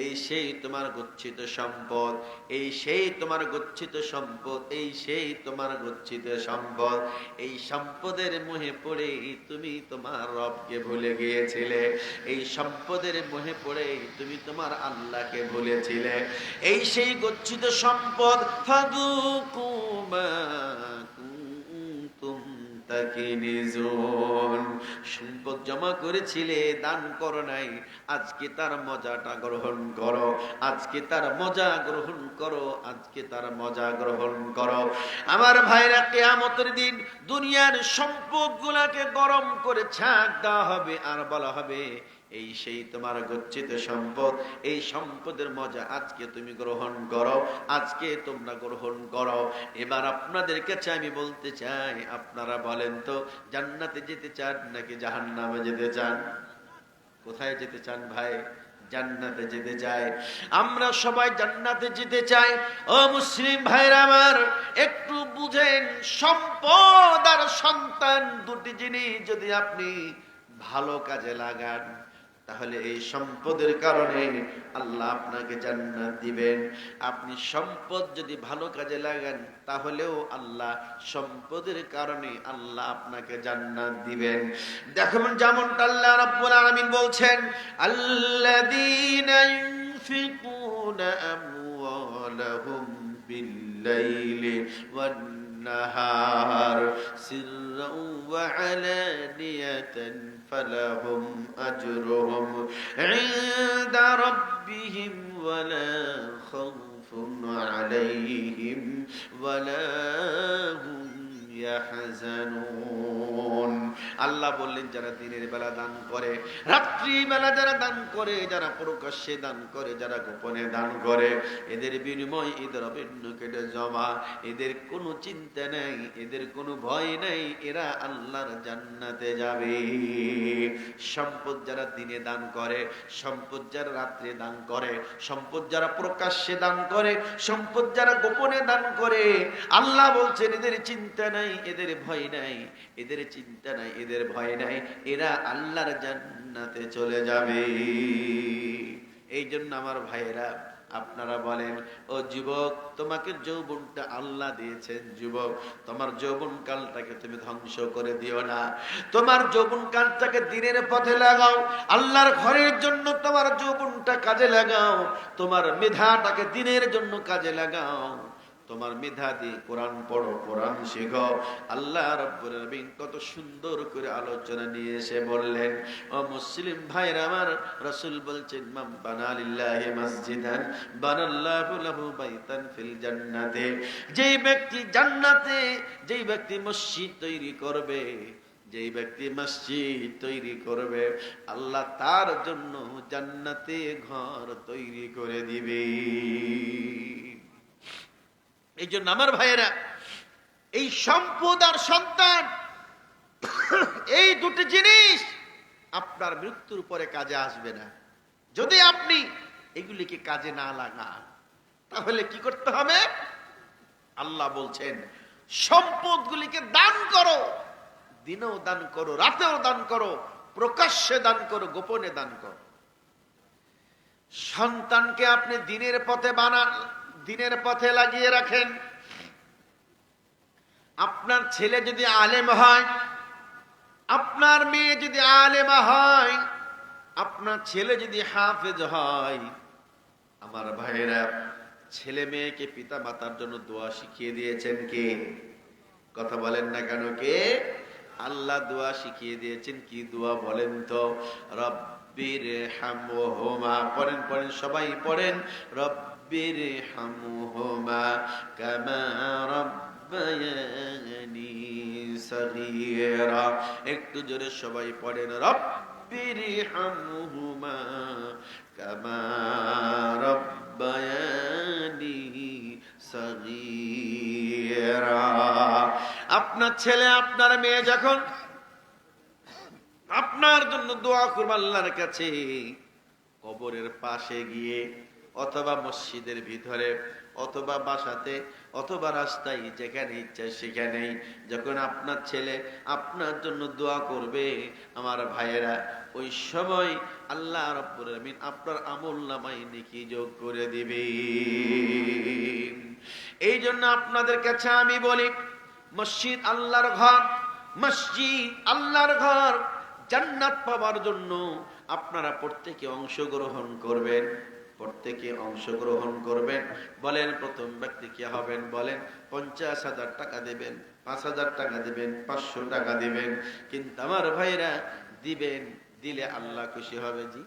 এই সেই তোমার গচ্ছিত সম্পদ, এই সেই তোমার গচ্ছিত সম্পদ, এই সেই তোমার গচ্ছিত সম্পদ। এই সম্পদের মোহে পড়ে তুমি তোমার রবকে ভুলে গিয়েছিলে, এই সম্পদের মোহে পড়ে তুমি তোমার আল্লাহকে ভুলেছিলে। এই সেই গচ্ছিত সম্পদ, ফাযুকু মা কুনতুম তাকিনিজুন, সম্পদ জমা করেছিলে, দান করো নাই, আজকে তার মজাটা গ্রহণ করো, আজকে তার মজা গ্রহণ করো, আজকে তার মজা গ্রহণ করো। আমার ভাইরা, কিয়ামতের দিন দুনিয়ার সম্পদগুলোকে গরম করে ছাঁক দেওয়া হবে, আর বলা হবে এই সেই তোমার গচ্ছিত সম্পদ, এই সম্পদের মজা আজকে তুমি গ্রহণ করো, আজকে তোমরা গ্রহণ করো। এবার আপনাদের কাছে আমি বলতে চাই, আপনারা বলেন তো, জান্নাতে যেতে চান নাকি জাহান্নামে যেতে চান? কোথায় যেতে চান ভাই? জান্নাতে যেতে চাই। আমরা সবাই জান্নাতে যেতে চাই। ও মুসলিম ভাইরা আমার, একটু বুঝেন, সম্পদ আর সন্তান দুটি জিনিস যদি আপনি ভালো কাজে লাগান, তাহলে এই সম্পদের কারণে আল্লাহ আপনাকে জান্নাত দিবেন। আপনি সম্পদ যদি ভালো কাজে লাগান, তাহলেও আল্লাহ সম্পদের কারণে আল্লাহ আপনাকে জান্নাত দিবেন। দেখুন যেমনটা আল্লাহ রাব্বুল আলামিন বলছেন, আল্লাযীনা ইউনফিকুনা আমওয়ালাহুম বিল-লাইলি ওয়ান-নাহার সিররান ওয়া আলানিয়াতান فلهم أجرهم عند ربهم ولا خوف عليهم ولا هم يحزنون। আল্লাহ বললেন, যারা দিনের বেলা দান করে, রাত্রি বেলা যারা দান করে, যারা প্রকাশ্যে দান করে, যারা গোপনে দান করে, এদের বিনিময় এদের অভিন্ন কেটে জমা, এদের কোনো চিন্তা নাই, এদের কোনো ভয় নাই, এরা আল্লাহর জান্নাতে যাবে। সম্পদ যারা দিনে দান করে, সম্পদ যারা রাত্রে দান করে, সম্পদ যারা প্রকাশ্যে দান করে, সম্পদ যারা গোপনে দান করে, আল্লাহ বলছেন এদের চিন্তা নাই, এদের ভয় নাই, এদের চিন্তা নাই, এদের ভয় নাই, এরা আল্লাহর জান্নাতে চলে যাবে। এই জন্য আমার ভাইয়েরা, আপনারা বলেন, ও যুবক, তোমাকে যৌবনটা আল্লাহ দিয়েছেন, যুবক, তোমার যৌবন কালটাকে তুমি ধ্বংস করে দিও না। তোমার যৌবন কালটাকে দিনের পথে লাগাও, আল্লাহর ঘরের জন্য তোমার যৌবনটা কাজে লাগাও, তোমার মেধাটাকে দিনের জন্য কাজে লাগাও, তোমার মেধা দিয়ে কোরআন পড়ো, কোরআন শেখো। আল্লাহ রাব্বুল আলামিন কত সুন্দর করে আলোচনা নিয়ে এসে বললেন, ও মুসলিম ভাইরা আমার, রাসূল বলছেন, মান বানা লিল্লাহি মসজিদান বানাল্লাহু লাহু বাইতান ফিল জান্নাতে, যেই ব্যক্তি জান্নাতে, যেই ব্যক্তি মসজিদ তৈরি করবে, যেই ব্যক্তি মসজিদ তৈরি করবে, আল্লাহ তার জন্য জান্নাতে ঘর তৈরি করে দিবে। এই জন্য আমার ভাইয়েরা, এই সম্পদ আর সন্তান, এই দুটি জিনিস আপনার মৃত্যুর পরে কাজে আসবে না। যদি আপনি এগুলিকে কাজে না লাগান, তাহলে কি করতে হবে? আল্লাহ বলছেন, সম্পদগুলিকে দান করো, দিনেও দান করো, রাতেও দান করো, প্রকাশ্যে দান করো, গোপনে দান করো। সন্তানকে আপনি দিনের পথে বানান, দিনের পথে লাগিয়ে রাখেন। আপনার ছেলে যদি আলেম হয়, আপনার মেয়ে যদি আলেমা হয়, আপনার ছেলে যদি হাফেজ হয়, আমার ভাইয়েরা, ছেলে মেয়েকে পিতা মাতার জন্য দোয়া শিখিয়ে দিয়েছেন কে? কথা বলেন না কেন? কে? আল্লাহ দোয়া শিখিয়ে দিয়েছেন। কি দোয়া বলেন তো? রব্বির হামহুমা, পড়েন পড়েন, সবাই পড়েন, রব্বিরহামহুমা কামা রাব্বায়ানি সগীরা। একটু জোরে সবাই পড়েন, রব্বিরহামহুমা কামা রাব্বায়ানি সগীরা। আপনার ছেলে আপনার মেয়ে যখন আপনার জন্য দোয়া করবে আল্লাহর কাছে, কবরের পাশে গিয়ে অথবা মসজিদের ভিতরে অথবা বাসাতে অথবা রাস্তায়, যেখানে ইচ্ছা সেখানেই যখন আপনার ছেলে আপনার জন্য দোয়া করবে, আমার ভাইয়েরা, ওই সময় আল্লাহ রাব্বুল আলামিন আপনার আমলনামায় নেকি যোগ করে দিবে। এই জন্য আপনাদের কাছে আমি বলি, মসজিদ আল্লাহর ঘর, মসজিদ আল্লাহর ঘর। জান্নাত পাওয়ার জন্য আপনারা প্রত্যেকে অংশগ্রহণ করবেন, প্রত্যেকে অংশগ্রহণ করবেন। বলেন প্রথম ব্যক্তি কে হবেন? বলেন 50,000 টাকা দেবেন, 5,000 টাকা দেবেন, 500 টাকা দেবেন। কিন্তু আমার ভাইরা দিবেন, দিলে আল্লাহ খুশি হবে। জি,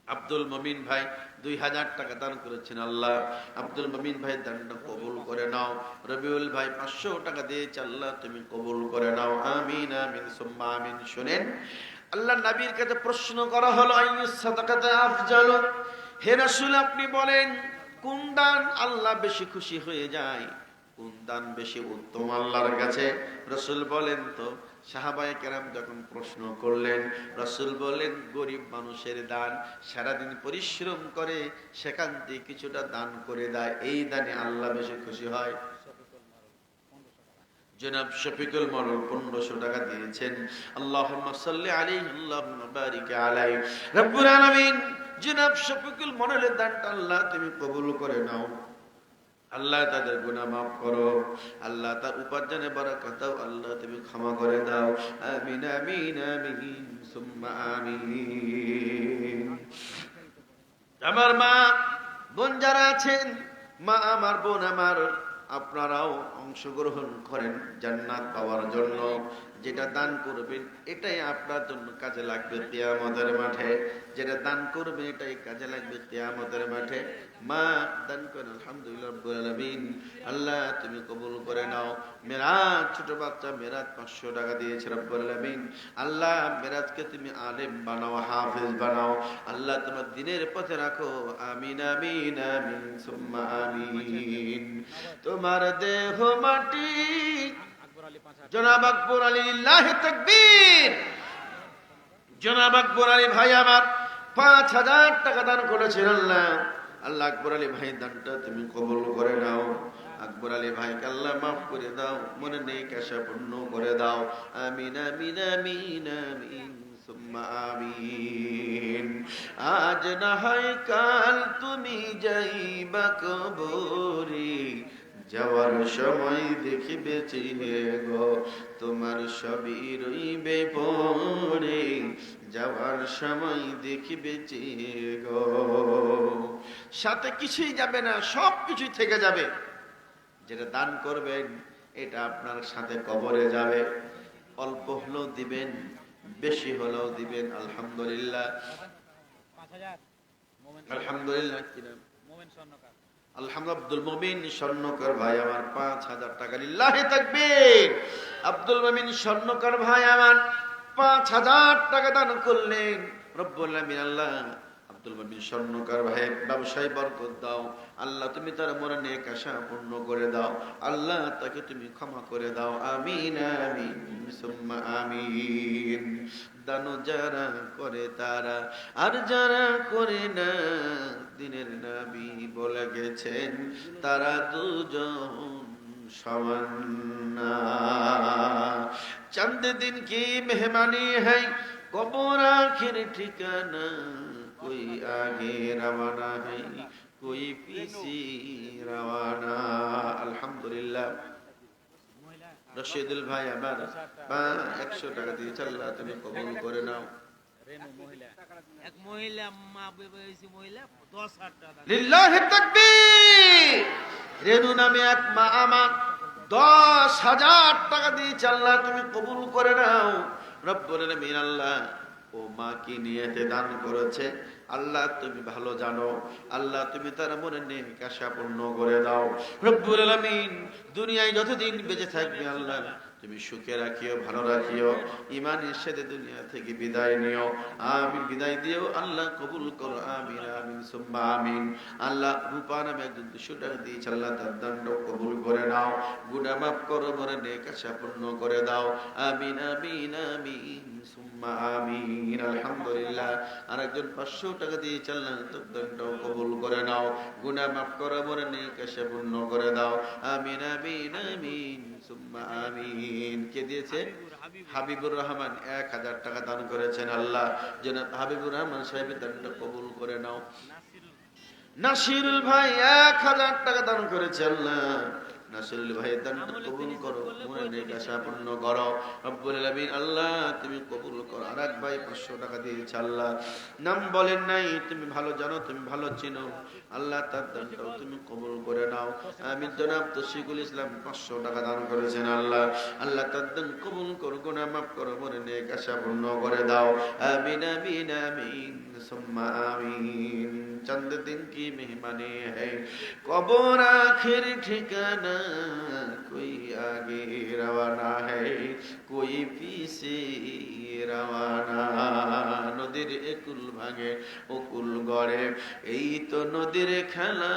আব্দুল মমিন ভাই 2,000 টাকা দান করেছেন। আল্লাহ আব্দুল মমিন ভাই দানটা কবুল করে নাও। রবিউল ভাই 500 টাকা দিয়েছে, আল্লাহ তুমি কবুল করে নাও। আমিন আমিন সুম্মা আমিন। শুনেন, আল্লাহ নবীর কাছে প্রশ্ন করা হলো, আইয়ুস সাদাকাতি আফজালু, হে রাসূল আপনি বলেন কোন দান আল্লাহ বেশি খুশি হয়ে যায়, কোন দান বেশি উত্তম আল্লাহর কাছে? রাসূল বলেন তো। সাহাবায়ে কেরাম যখন প্রশ্ন করলেন, রাসূল বলেন গরিব মানুষের দান, সারাদিন পরিশ্রম করে সেখান থেকে কিছুটা দান করে দেয়, এই দানে আল্লাহ বেশি খুশি হয়। জনাব শফিকুল মরল 1500 টাকা দিয়েছেন। আল্লাহুম্মা সাল্লি আলাইহি আল্লাহুম্মা বারিক আলাইহি। রব্বুল আলামিন জনাব শফিকুল মরলের দানটা আল্লাহ তুমি কবুল করে নাও। আল্লাহ তাদের গুনাহ মাফ করো, আল্লাহ তার উপার্জনে বরকত দাও, আল্লাহ তুমি ক্ষমা করে দাও। আমিন আমিন আমিন সুম্মা আমিন। আমার মা বোন যারা আছেন, মা আমার বোন আমার, আপনারাও অংশগ্রহণ করেন জান্নাত পাওয়ার জন্য। যেটা দান করবেন এটাই আপনার জন্য কাজে লাগবে কিয়ামতের মাঠে। যেটা দান করবেন এটাই কাজে লাগবে কিয়ামতের মাঠে। মা দান করেন, আলহামদুলিল্লাহ রাব্বুল আলামিন। আল্লাহ তুমি কবুল করে নাও। মেরাজ ছোট বাচ্চা মেরাজ 500 টাকা দিয়েছে রাব্বুল আলামিন। আল্লাহ মেরাজকে তুমি আলেম বানাও, হাফেজ বানাও, আল্লাহ তোমার দ্বীনের পথে রাখো। আমিন আমিন আমিন সুম্মা আমিন। তোমার দেহ মাটি, জনাব আকবর আলী, লিল্লাহি তাকবীর। জনাব আকবর আলী ভাই আমার 5,000 টাকা দান করেছেন। আল্লাহ আল্লাহ আকবর আলী ভাই দানটা তুমি কবুল করে নাও। আকবর আলী ভাইকে আল্লাহ মাফ করে দাও, মনে নেক আশা পূর্ণ করে দাও। আমিন আমিন আমিন আমিন সুম্মা আমিন। আজ না হয় কাল তুমি যাইবা কবরে, যাওয়ার সময় দেখিবে চিনে গো, তোমার সবই রইবে পড়ে, যাওয়ার সময় দেখিবে চিনে গো। সাথে কিছুই যাবে না, সব কিছুই থেকে যাবে। যেটা দান করবেন এটা আপনার সাথে কবরে যাবে। অল্প হলেও দিবেন, বেশি হলেও দিবেন। আলহামদুলিল্লাহ আলহামদুলিল্লাহ। আলহামদুলিল্লাহ আব্দুল মুমিন স্বর্ণকর ভাই আমার 5,000 টাকা, লিল্লাহি তাকবীর। আব্দুল মুমিন স্বর্ণকর ভাই আমার 5,000 টাকা দান করলেন। রব্বুল আলামিন আল্লাহ আব্দুল মুমিন স্বর্ণকর ভাইয়ের ব্যবসায় বরকত দাও। আল্লাহ তুমি তার মনে নেক আশা পূর্ণ করে দাও। আল্লাহ তাকে তুমি ক্ষমা করে দাও। আমিন আমিন সুম্মা আমিন। দান যারা করে তারা, আর যারা করে না, দিনের নবী বলে গেছেন তারা দুজন সমান না। চাঁদ দিন কি মেহমানি है, কবর আখির ঠিকানা, कोई आगे रवाना है, कोई पीछे रवाना। अल्हम्दुलिल्लाह। রশিদুল ভাই আমার 100 টাকা দিয়ে আল্লাহ তুমি কবুল করে নাও।
এক মহিলা মা বেবেছি মহিলা 10,000 টাকা।
লিল্লাহি তাকবীর। রেনু নামে এক মা আমার 10,000 টাকা দিয়ে আল্লাহ তুমি কবুল করে নাও। রব্বুল আলামিন আল্লাহ ও মা কি নিয়তে দান করেছে আল্লাহ তুমি ভালো জানো। আল্লাহ তুমি তার মনে নেক আশা পূর্ণ করে দাও। রব্বুল আলামিন দুনিয়ায় যতদিন বেঁচে থাকবে আল্লাহ তুমি সুখে রাখিও, ভালো রাখিও, ইমানের সাথে দুনিয়া থেকে বিদায় নিও। আমিন। বিদায় দিও আল্লাহ কবুল করো। আমিন আমিন সুম্মা আমিন। আল্লাহ রূপা নামে একজন 200 টাকা দিয়েছে, আল্লাহ তার দানটা কবুল করে নাও, গুনাহ মাফ করো, মনে নেক আশা পূর্ণ করে দাও। আমিন আমিন আমিন সুম্মা আমিন। আলহামদুলিল্লাহ। আরেকজন 500 টাকা দিয়েছে, আল্লাহ তার দানটাও কবুল করে নাও, গুনাহ মাফ করো, মনে নেক আশা পূর্ণ করে দাও। আমিন আমিন আমিন সুম্মা আমিন। কে দিয়েছে? হাবিবুর রহমান 1000 টাকা দান করেছেন। আল্লাহ যেন হাবিবুর রহমান সাহেবের দানটা কবুল করে নাও। নাসিরুল ভাই 1000 টাকা দান করেছে। আল্লাহ নাসিরুল ভাই দানটা কবুল করো, মনে নেক আশা পূর্ণ করো রব্বুল আলামিন। আল্লাহ তুমি কবুল করো। আরেক ভাই 500 টাকা দিয়েছে। আল্লাহ নাম বলেন নাই, তুমি ভালো জানো, তুমি ভালো চিনো, আল্লাহ তার দানটাও তুমি কবুল করে নাও। আমি জনাব তৌফিকুল ইসলাম 500 টাকা দান করেছেন। আল্লাহ আল্লাহ তার দান কবুল করো, গুনাহ মাফ করো, মনে নেক আশা পূর্ণ করে দাও। আমিন আমিন আমিন সুম্মা আমিন। चंद दिन की मेहमानी है, कब्र आखिर ठिकाना, कोई आगे रवाना है, कोई पीछे रवाना। नदीर एकुल भांगे ओकुल गड़े, এই তো নদীর খেলা,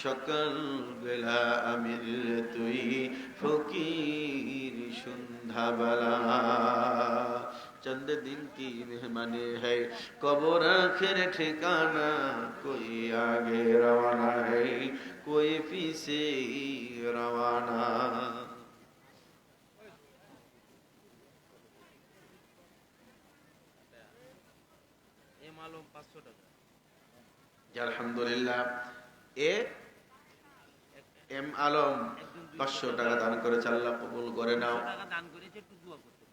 সকাল বেলা আমির তুই ফকির সন্ধ্যাবেলা। चंद दिन की मेहमानी है, कब्र आखिर ठिकाना, कोई आगे रवाना है, कोई पीछे रवाना। আলহামদুলিল্লাহ। এম আলম 500 টাকা দান করেছে, আল্লাহ কবুল করে নাও।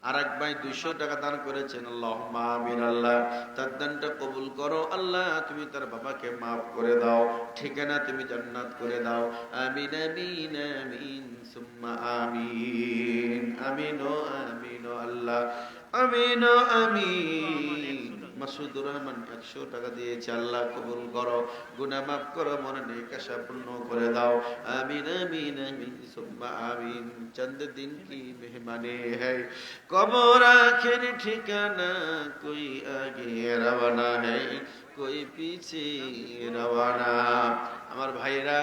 আরেক ভাই 200 টাকা দান করেছেন। আল্লাহুম্মা আমিন। আল্লাহ তার দানটা কবুল করো। আল্লাহ তুমি তার বাবাকে মাফ করে দাও, ঠিকানা তুমি জান্নাত করে দাও। আমিন আমিন আমিন সুম্মা আমিন। আমিন ও আমিন ও আল্লাহ আমিন ও আমিন। মাসুদুর রহমান 100 টাকা দিয়েছে। আল্লাহ কবুল করো, গুনাহ মাফ করো, মনে নেক আশা পূর্ণ করে দাও। আমিন আমিন আমিন সুম্মা আমিন। চন্দ দিন কি মেহমানি है, कब्र आखिर ठिकाना, कोई आगे रवाना है, कोई पीछे रवाना। আমার ভাইরা,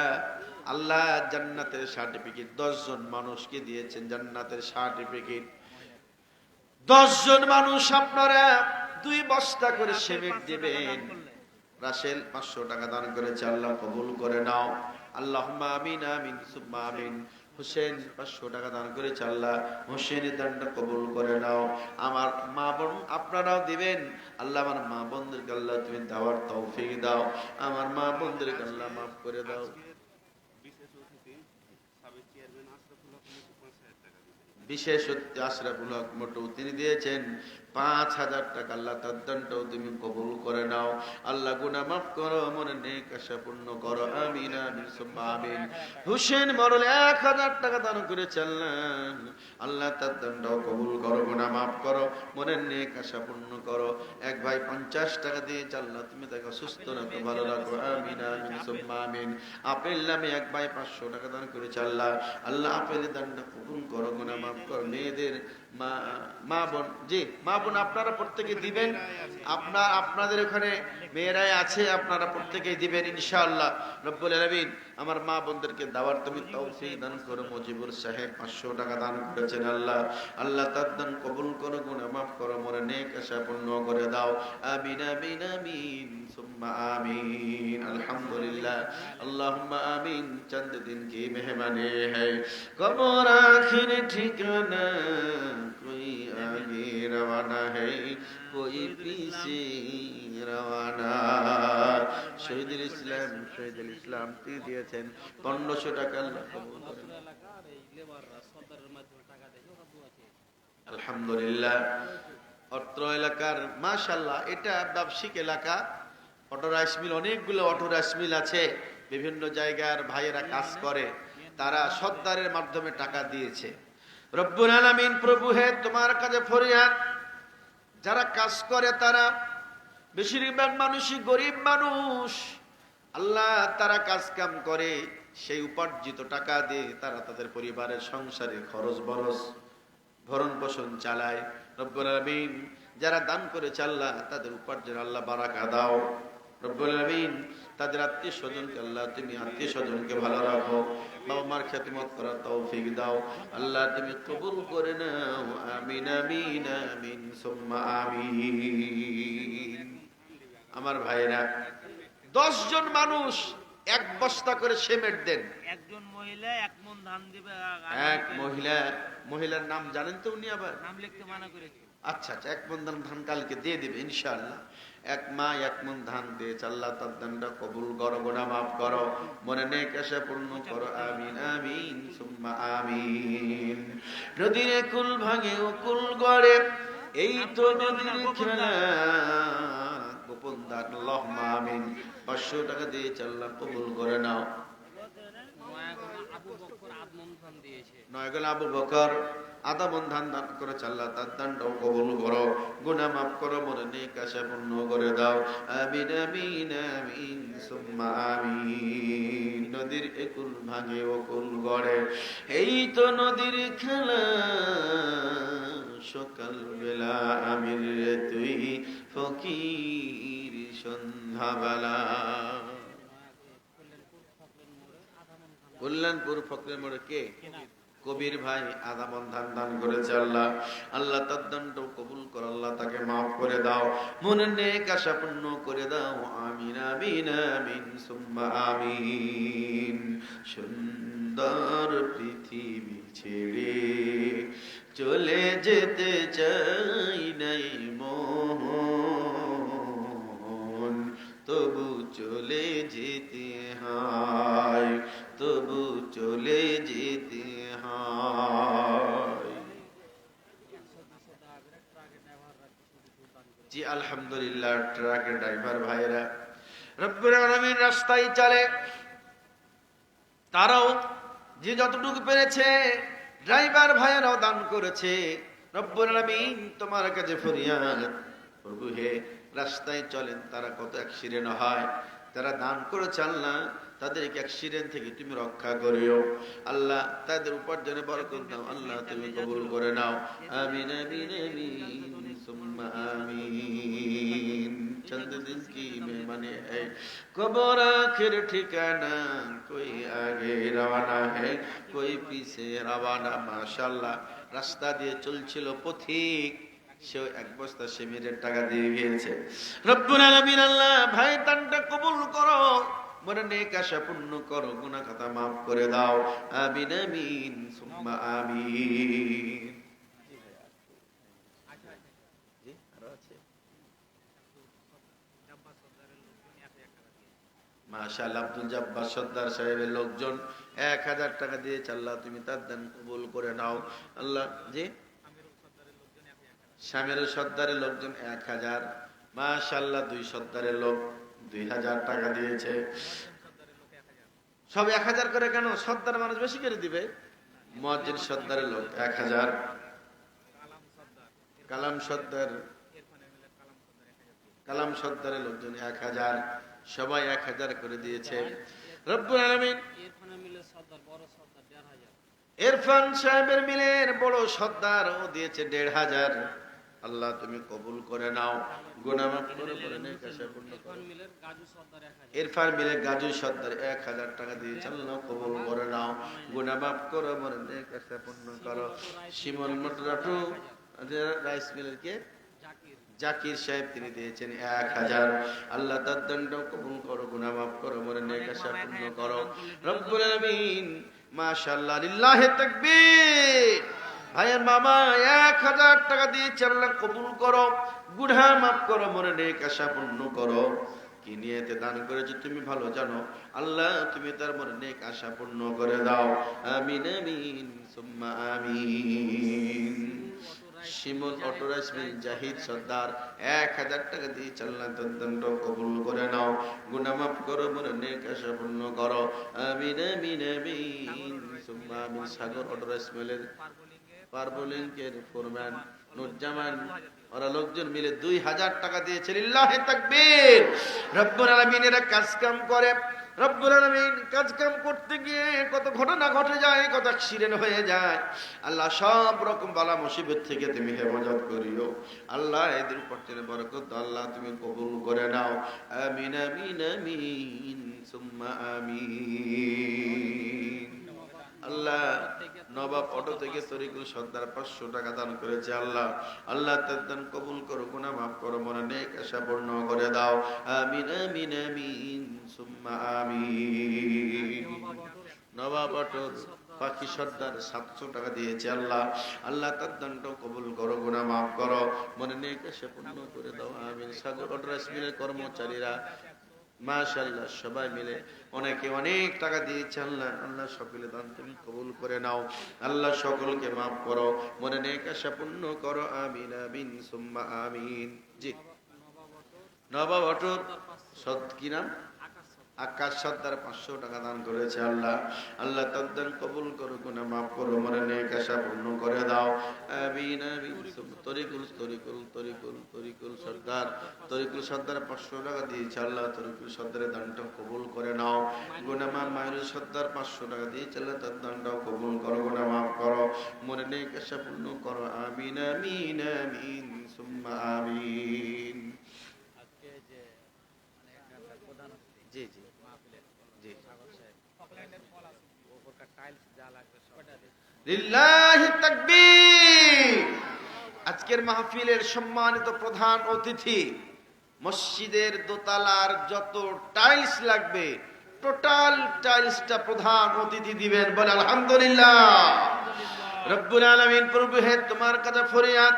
আল্লাহ জান্নাতের সার্টিফিকেট 10 জন মানুষকে দিয়েছেন। জান্নাতের সার্টিফিকেট 10 জন মানুষ আপনারা 2 বস্তা করে সিমেন্ট দিবেন। রাসেল 500 টাকা দান করেছে, আল্লাহ কবুল করে নাও। আল্লাহুম্মা আমিন আমিন সুম্মা আমিন। হুসেন 500 টাকা দান করেছে, আল্লাহ হুসেনের দানটা কবুল করে নাও। আমার মা বোন আপনারাও দিবেন। আল্লাহ আমার মা বোনদেরকে আল্লাহ তুমি দাওয়ার তৌফিক দাও, আমার মা বোনদেরকে আল্লাহ মাফ করে দাও। বিশেষ অতিথি আশরাফুল হক মোটু তিনি দিয়েছেন 5000 টাকা। আল্লাহ তার দানটাও তুমি কবুল করে নাও। আল্লাহ গুনাহ মাফ করো, মনে নেক আশা পূর্ণ করো। আমিন আমিন সুম্মা আমিন। হুসেন মরল 1000 টাকা দান করেছে। আল্লাহ তার দানটাও কবুল করো, গুনাহ মাফ করো, মনে নেক আশা পূর্ণ করো। এক ভাই 50 টাকা দিয়েছে। আল্লাহ তুমি তাকে সুস্থ রাখো, ভালো রাখো। আমিন আমিন সুম্মা আমিন। আপেল নামে এক ভাই 500 টাকা দান করেছে। আল্লাহ আল্লাহ আপেলের দানটা কবুল করো, গুনাহ মাফ করো। মেয়েদের মা বোন, জি মা বোন আপনারা প্রত্যেকে দিবেন। আপনাদের ওখানে মেয়েরাই আছে, আপনারা প্রত্যেকেই দিবেন ইনশাআল্লাহ রব্বুল আলামিন। আমার মা বোনদেরকে দাওয়ার তুমি তৌফিক দান করো। মজিবুর সাহেব 500 টাকা দান করেছেন। আল্লাহ আল্লাহ তার দান কবুল করো, গুনাহ মাফ করো, মনে নেক আশা পূর্ণ করে দাও। আমিন আমিন আমিন সুম্মা আমিন। আলহামদুলিল্লাহ। আল্লাহুম্মা আমিন। চন্দ দিন কি মেহমানি है, कब्र आखिर ठिकाना, कोई आगे रवाना है, कोई पीछे रवाना। শহীদুল ইসলাম তিনি দিয়েছেন 1500 টাকা। আল্লাহ কবুল করেন। আলহামদুলিল্লাহ। অত্র এলাকার মাশাআল্লাহ এটা ব্যবসায়িক এলাকা। অটো রাইস মিল, অনেকগুলো অটো রাইস মিল আছে, বিভিন্ন জায়গার ভাইয়েরা কাজ করে, তারা সদ্দারের মাধ্যমে টাকা দিয়েছে। রব্বুল আলামিন প্রভু হে তোমার কাছে ফরিয়াদ, যারা কাজ করে তারা বেশিরভাগ মানুষই গরিব মানুষ। আল্লাহ তারা কাজ কাম করে, সেই উপার্জিত টাকা দিয়ে তারা তাদের পরিবারের সংসারে খরচ বরচ ভরণ পোষণ চালায়। রব্বুল আলামিন যারা দান করেছে আল্লাহ তাদের উপার্জন আল্লাহ বারাকা দাও। রব্বুল আলামিন তাদের আত্মীয় স্বজনকে আল্লাহ তুমি আত্মীয় স্বজনকে ভালো রাখো, বাবা মার খেদমত করার তৌফিক দাও আল্লাহ, তুমি কবুল করে নাও। আমিন আমিন আমিন সুম্মা আমিন। আমার ভাইরা 10 জন মানুষ 1 বস্তা করে সিমেন্ট দেন।
একজন মহিলা 1 মণ ধান দিবে।
এক মহিলার নাম জানেন তো উনি? আবার
নাম লিখতে মানা করেছে।
আচ্ছা আচ্ছা, 1 মণ ধান কালকে দিয়ে দিবে ইনশাআল্লাহ। এক মা 1 মণ ধান দিয়েছে, আল্লাহ তার দানটা কবুল করো, গুনাহ মাফ করো, মনে নেক আশা পূর্ণ করো। আমিন আমিন সুম্মা আমিন। নদীর কুল ভাঙে ও কুল গড়ে, এই তো নদীর খেলা, গোপন দান আল্লাহুম্মা আমিন। 500 টাকা দিয়েছে, আল্লাহ কবুল করে নাও। নয়গল আবু বকর আধা মণ ধান দান করেছে, আল্লাহ তার দানটাও কবুল করো, গুনাহ মাফ করো, মনে নেক আশা পূর্ণ করে দাও। আমিন আমিন আমিন সুম্মা আমিন। নদীর একুল ভাঙে ও কুল গড়ে, এই তো নদীর খেলা, সকাল বেলা আমির রে তুই ফকির সন্ধ্যাবেলা। কল্যাণপুর ফকরের মোড়ে কে? কবির ভাই আধা মণ ধান দান করেছে, আল্লাহ আল্লাহ তার দানটাও কবুল করো, আল্লাহ তাকে মাফ করে দাও, মনের নেক আশা পূর্ণ করে দাও। আমিন আমিন আমিন সুম্মা আমিন। সুন্দর পৃথিবী ছেড়ে চলে যেতে চাই নাই মন, তবু চলে যেতে হয়, তবু চলে যেতে হয়। জি আলহামদুলিল্লাহ। ট্রাকের ড্রাইভার ভাইরা রব্বুল আলামিন রাস্তায় চলে, তারাও যে যতটুকু পেরেছে, ড্রাইভার ভাইয়েরাও দান করেছে। রব্বুল আলামিন তোমার কাছে ফরিয়াদ, প্রভু হে রাস্তায় চলেন তারা কত অ্যাক্সিডেন্ট হয়, তারা দান করেছে আল্লাহ তাদেরকে অ্যাক্সিডেন্ট থেকে তুমি রক্ষা করিও আল্লাহ, তাদের উপার্জনে বরকত দাও আল্লাহ, তুমি কবুল করে নাও। আমিন আমিন আমিন সুম্মা আমিন। चंद दिन की मेहमानी है, कब्र आखिर ठिकाना, कोई आगे रवाना है, कोई पीछे रवाना। माशाल्लाह রাস্তা দিয়ে চলছিল পথিক, সে 1 বস্তা সিমেন্টের টাকা দিয়ে গিয়েছে। রব্বুল আলামিন আল্লাহ ভাই দানটা কবুল করো, মনে নেক আশা পূর্ণ করো, গুনাহ খাতা মাফ করে দাও। আমিন আমিন সুম্মা আমিন। মাশাআল্লাহ আব্দুল জব্বার সর্দার সাহেবের লোকজন 1000 টাকা দিয়েছে, আল্লাহ তুমি তার দান কবুল করে নাও আল্লাহ। জি শামের সর্দারের লোকজন 1000, মাশাআল্লাহ 2 সর্দারের লোক 2000 টাকা দিয়েছে। সব 1000 করে কেন? সর্দার মানুষ বেশি করে দিবে। মুয়াজ্জিন সর্দারের লোক 1000, কালাম সর্দারের লোকজন 1000, সবাই 1000 করে দিয়েছে। রব্বুল আলামিন ইরফান সাহেবের মিলের বড় সর্দার ও দিয়েছে 1500। আল্লাহ তুমি কবুল করে নাও, গুনাহ মাফ করে বলে নেক আশা পূর্ণ করো। ইরফান মিলের গাজী সর্দার 1000 টাকা দিয়েছে, আল্লাহ কবুল করে নাও, গুনাহ মাফ করো, বলে নেক আশা পূর্ণ করো। শিমুল মোটরাটু রাইস মিলের কে? জাকির সাহেব, তিনি দিয়েছেন 1000। আল্লাহ তার দানটাও কবুল করো, গুনাহ মাফ করো, মনে নেক আশা পূর্ণ করো। রব্বুল আলামিন মাশাআল্লাহ লিল্লাহি তাকবীর। ভাইয়ের মামা 1000 টাকা দিয়েছে, আল্লাহ কবুল করো, গুনাহ মাফ করো, মনে নেক আশা পূর্ণ করো। কি নিয়তে দান করেছে তুমি ভালো জানো, আল্লাহ তুমি তার মনে নেক আশা পূর্ণ করে দাও। আমিন আমিন সুম্মা আমিন। শিমুল অটোরাইস মিল জাহিদ সর্দার 1000 টাকা দিয়ে আল্লাহ দন্ড কবুল করে নাও, গুনাহ মাফ করো, মনে নেক আশা পূর্ণ করো। আমিন আমিন আমিন সুম্মা আমিন। সাগর অটোরাইস মিলের পারবলিংকের ফোরম্যান নুরজামান, ওরা লোকজন মিলে 2000 টাকা দিয়েছে, লিল্লাহি তাকবীর। রব্বুল আলামিন এরা কাজ কাম করে রব্বুল আলামিন কাজ কাম করতে গিয়ে কত ঘটনা ঘটে যায়, কত অ্যাক্সিডেন্ট হয়ে যায়। আল্লাহ সব রকম বালা মুসিবত থেকে তুমি হেফাজত করিও আল্লাহ। এদের উপর থেকে বরকত আল্লাহ তুমি কবুল করে নাও। আমিন আমিন আমিন সুম্মা আমিন। আল্লাহ নবাব অটো থেকে তরিকুল সর্দার 500 টাকা দান করেছে আল্লাহ। আল্লাহ তার দান কবুল করো, গুনাহ মাফ করো, মনে নেক আশা পূর্ণ করে দাও। আমিন আমিন আমিন সুম্মা আমিন। নবাব অটো পাখি সর্দার 700 টাকা দিয়েছে আল্লাহ। আল্লাহ তার দানটাও কবুল করো, গুনাহ মাফ করো, মনে নেক আশা পূর্ণ করে দাও। আমিন। সাগর অটো রাইস মিলের কর্মচারীরা মাশাআল্লাহ সবাই মিলে অনেকে অনেক টাকা দিয়েছে আল্লাহ। আল্লাহ সকলে দান তুমি কবুল করে নাও আল্লাহ, সকলকে মাফ করো, মনে নেক আশা পূর্ণ করো। আমিন আমিন সুম্মা আমিন। জি নবাব অটোর কি নাম? আকাশ সর্দার 500 টাকা দান করেছে আল্লাহ। আল্লাহ তার দান কবুল করো, গুনাহ মাফ করো, মনে নেক আশা পূর্ণ করে দাও। আমিন আমিন। তরিকুল সর্দার 500 টাকা দিয়েছে আল্লাহ। তরিকুল সর্দারের দানটাও কবুল করে নাও। গুনাহ মাফ। মাইনুল সর্দার 500 টাকা দিয়েছে আল্লাহ, তার দানটাও কবুল করো, গুনাহ মাফ করো, মনে নেক আশা পূর্ণ করো। আমিন আমিন আমিন সুম্মা আমিন। জি জি জি। লিল্লাহি তাকবীর। আজকের মাহফিলের সম্মানিত প্রধান অতিথি, মসজিদের দোতলার যত টাইলস লাগবে টোটাল টাইলসটা প্রধান অতিথি দিবেন, বলে আলহামদুলিল্লাহ। রব্বুল আলামিন প্রভু হে তোমার কাছে ফরিয়াদ,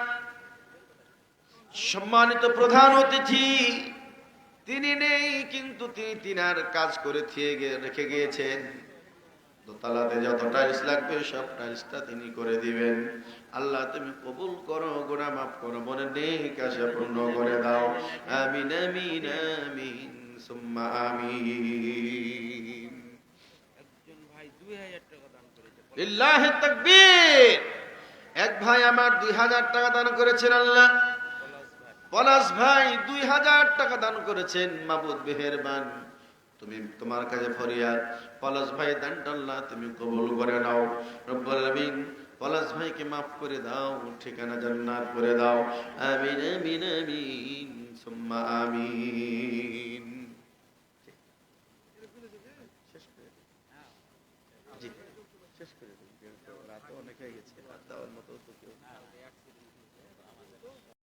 সম্মানিত প্রধান অতিথি তিনি নেই, কিন্তু তিনি তিনার কাজ করে রেখে গিয়েছেন। দোতলাতে যত টাইলস লাগবে সব টাইলসটা তিনি করে দিবেন। আল্লাহ তুমি কবুল করো, গুনাহ মাফ করো, মনে নেক আশা পূর্ণ করে দাও। আমিন আমিন আমিন সুম্মা আমিন।
একজন ভাই 2000 টাকা দান করেছে।
লিল্লাহি তাকবীর। এক ভাই আমার 2000 টাকা দান করেছেন আল্লাহ। পলাশ ভাই 2000 টাকা দান করেছেন। মাবুদ মেহেরবান, তুমি তোমার কাছে ফরিয়াদ, পলাশ ভাই দানটা আল্লাহ তুমি কবুল করে নাও। রব্বুল আলামিন পলাশ ভাইকে মাফ করে দাও, ঠিকানা জান্নাত করে দাও। আমিন আমিন আমিন সুম্মা আমিন। জি শেষ করে দিন, রাত অনেক হয়ে গেছে, রাত দেওয়ার মতো তো কেউ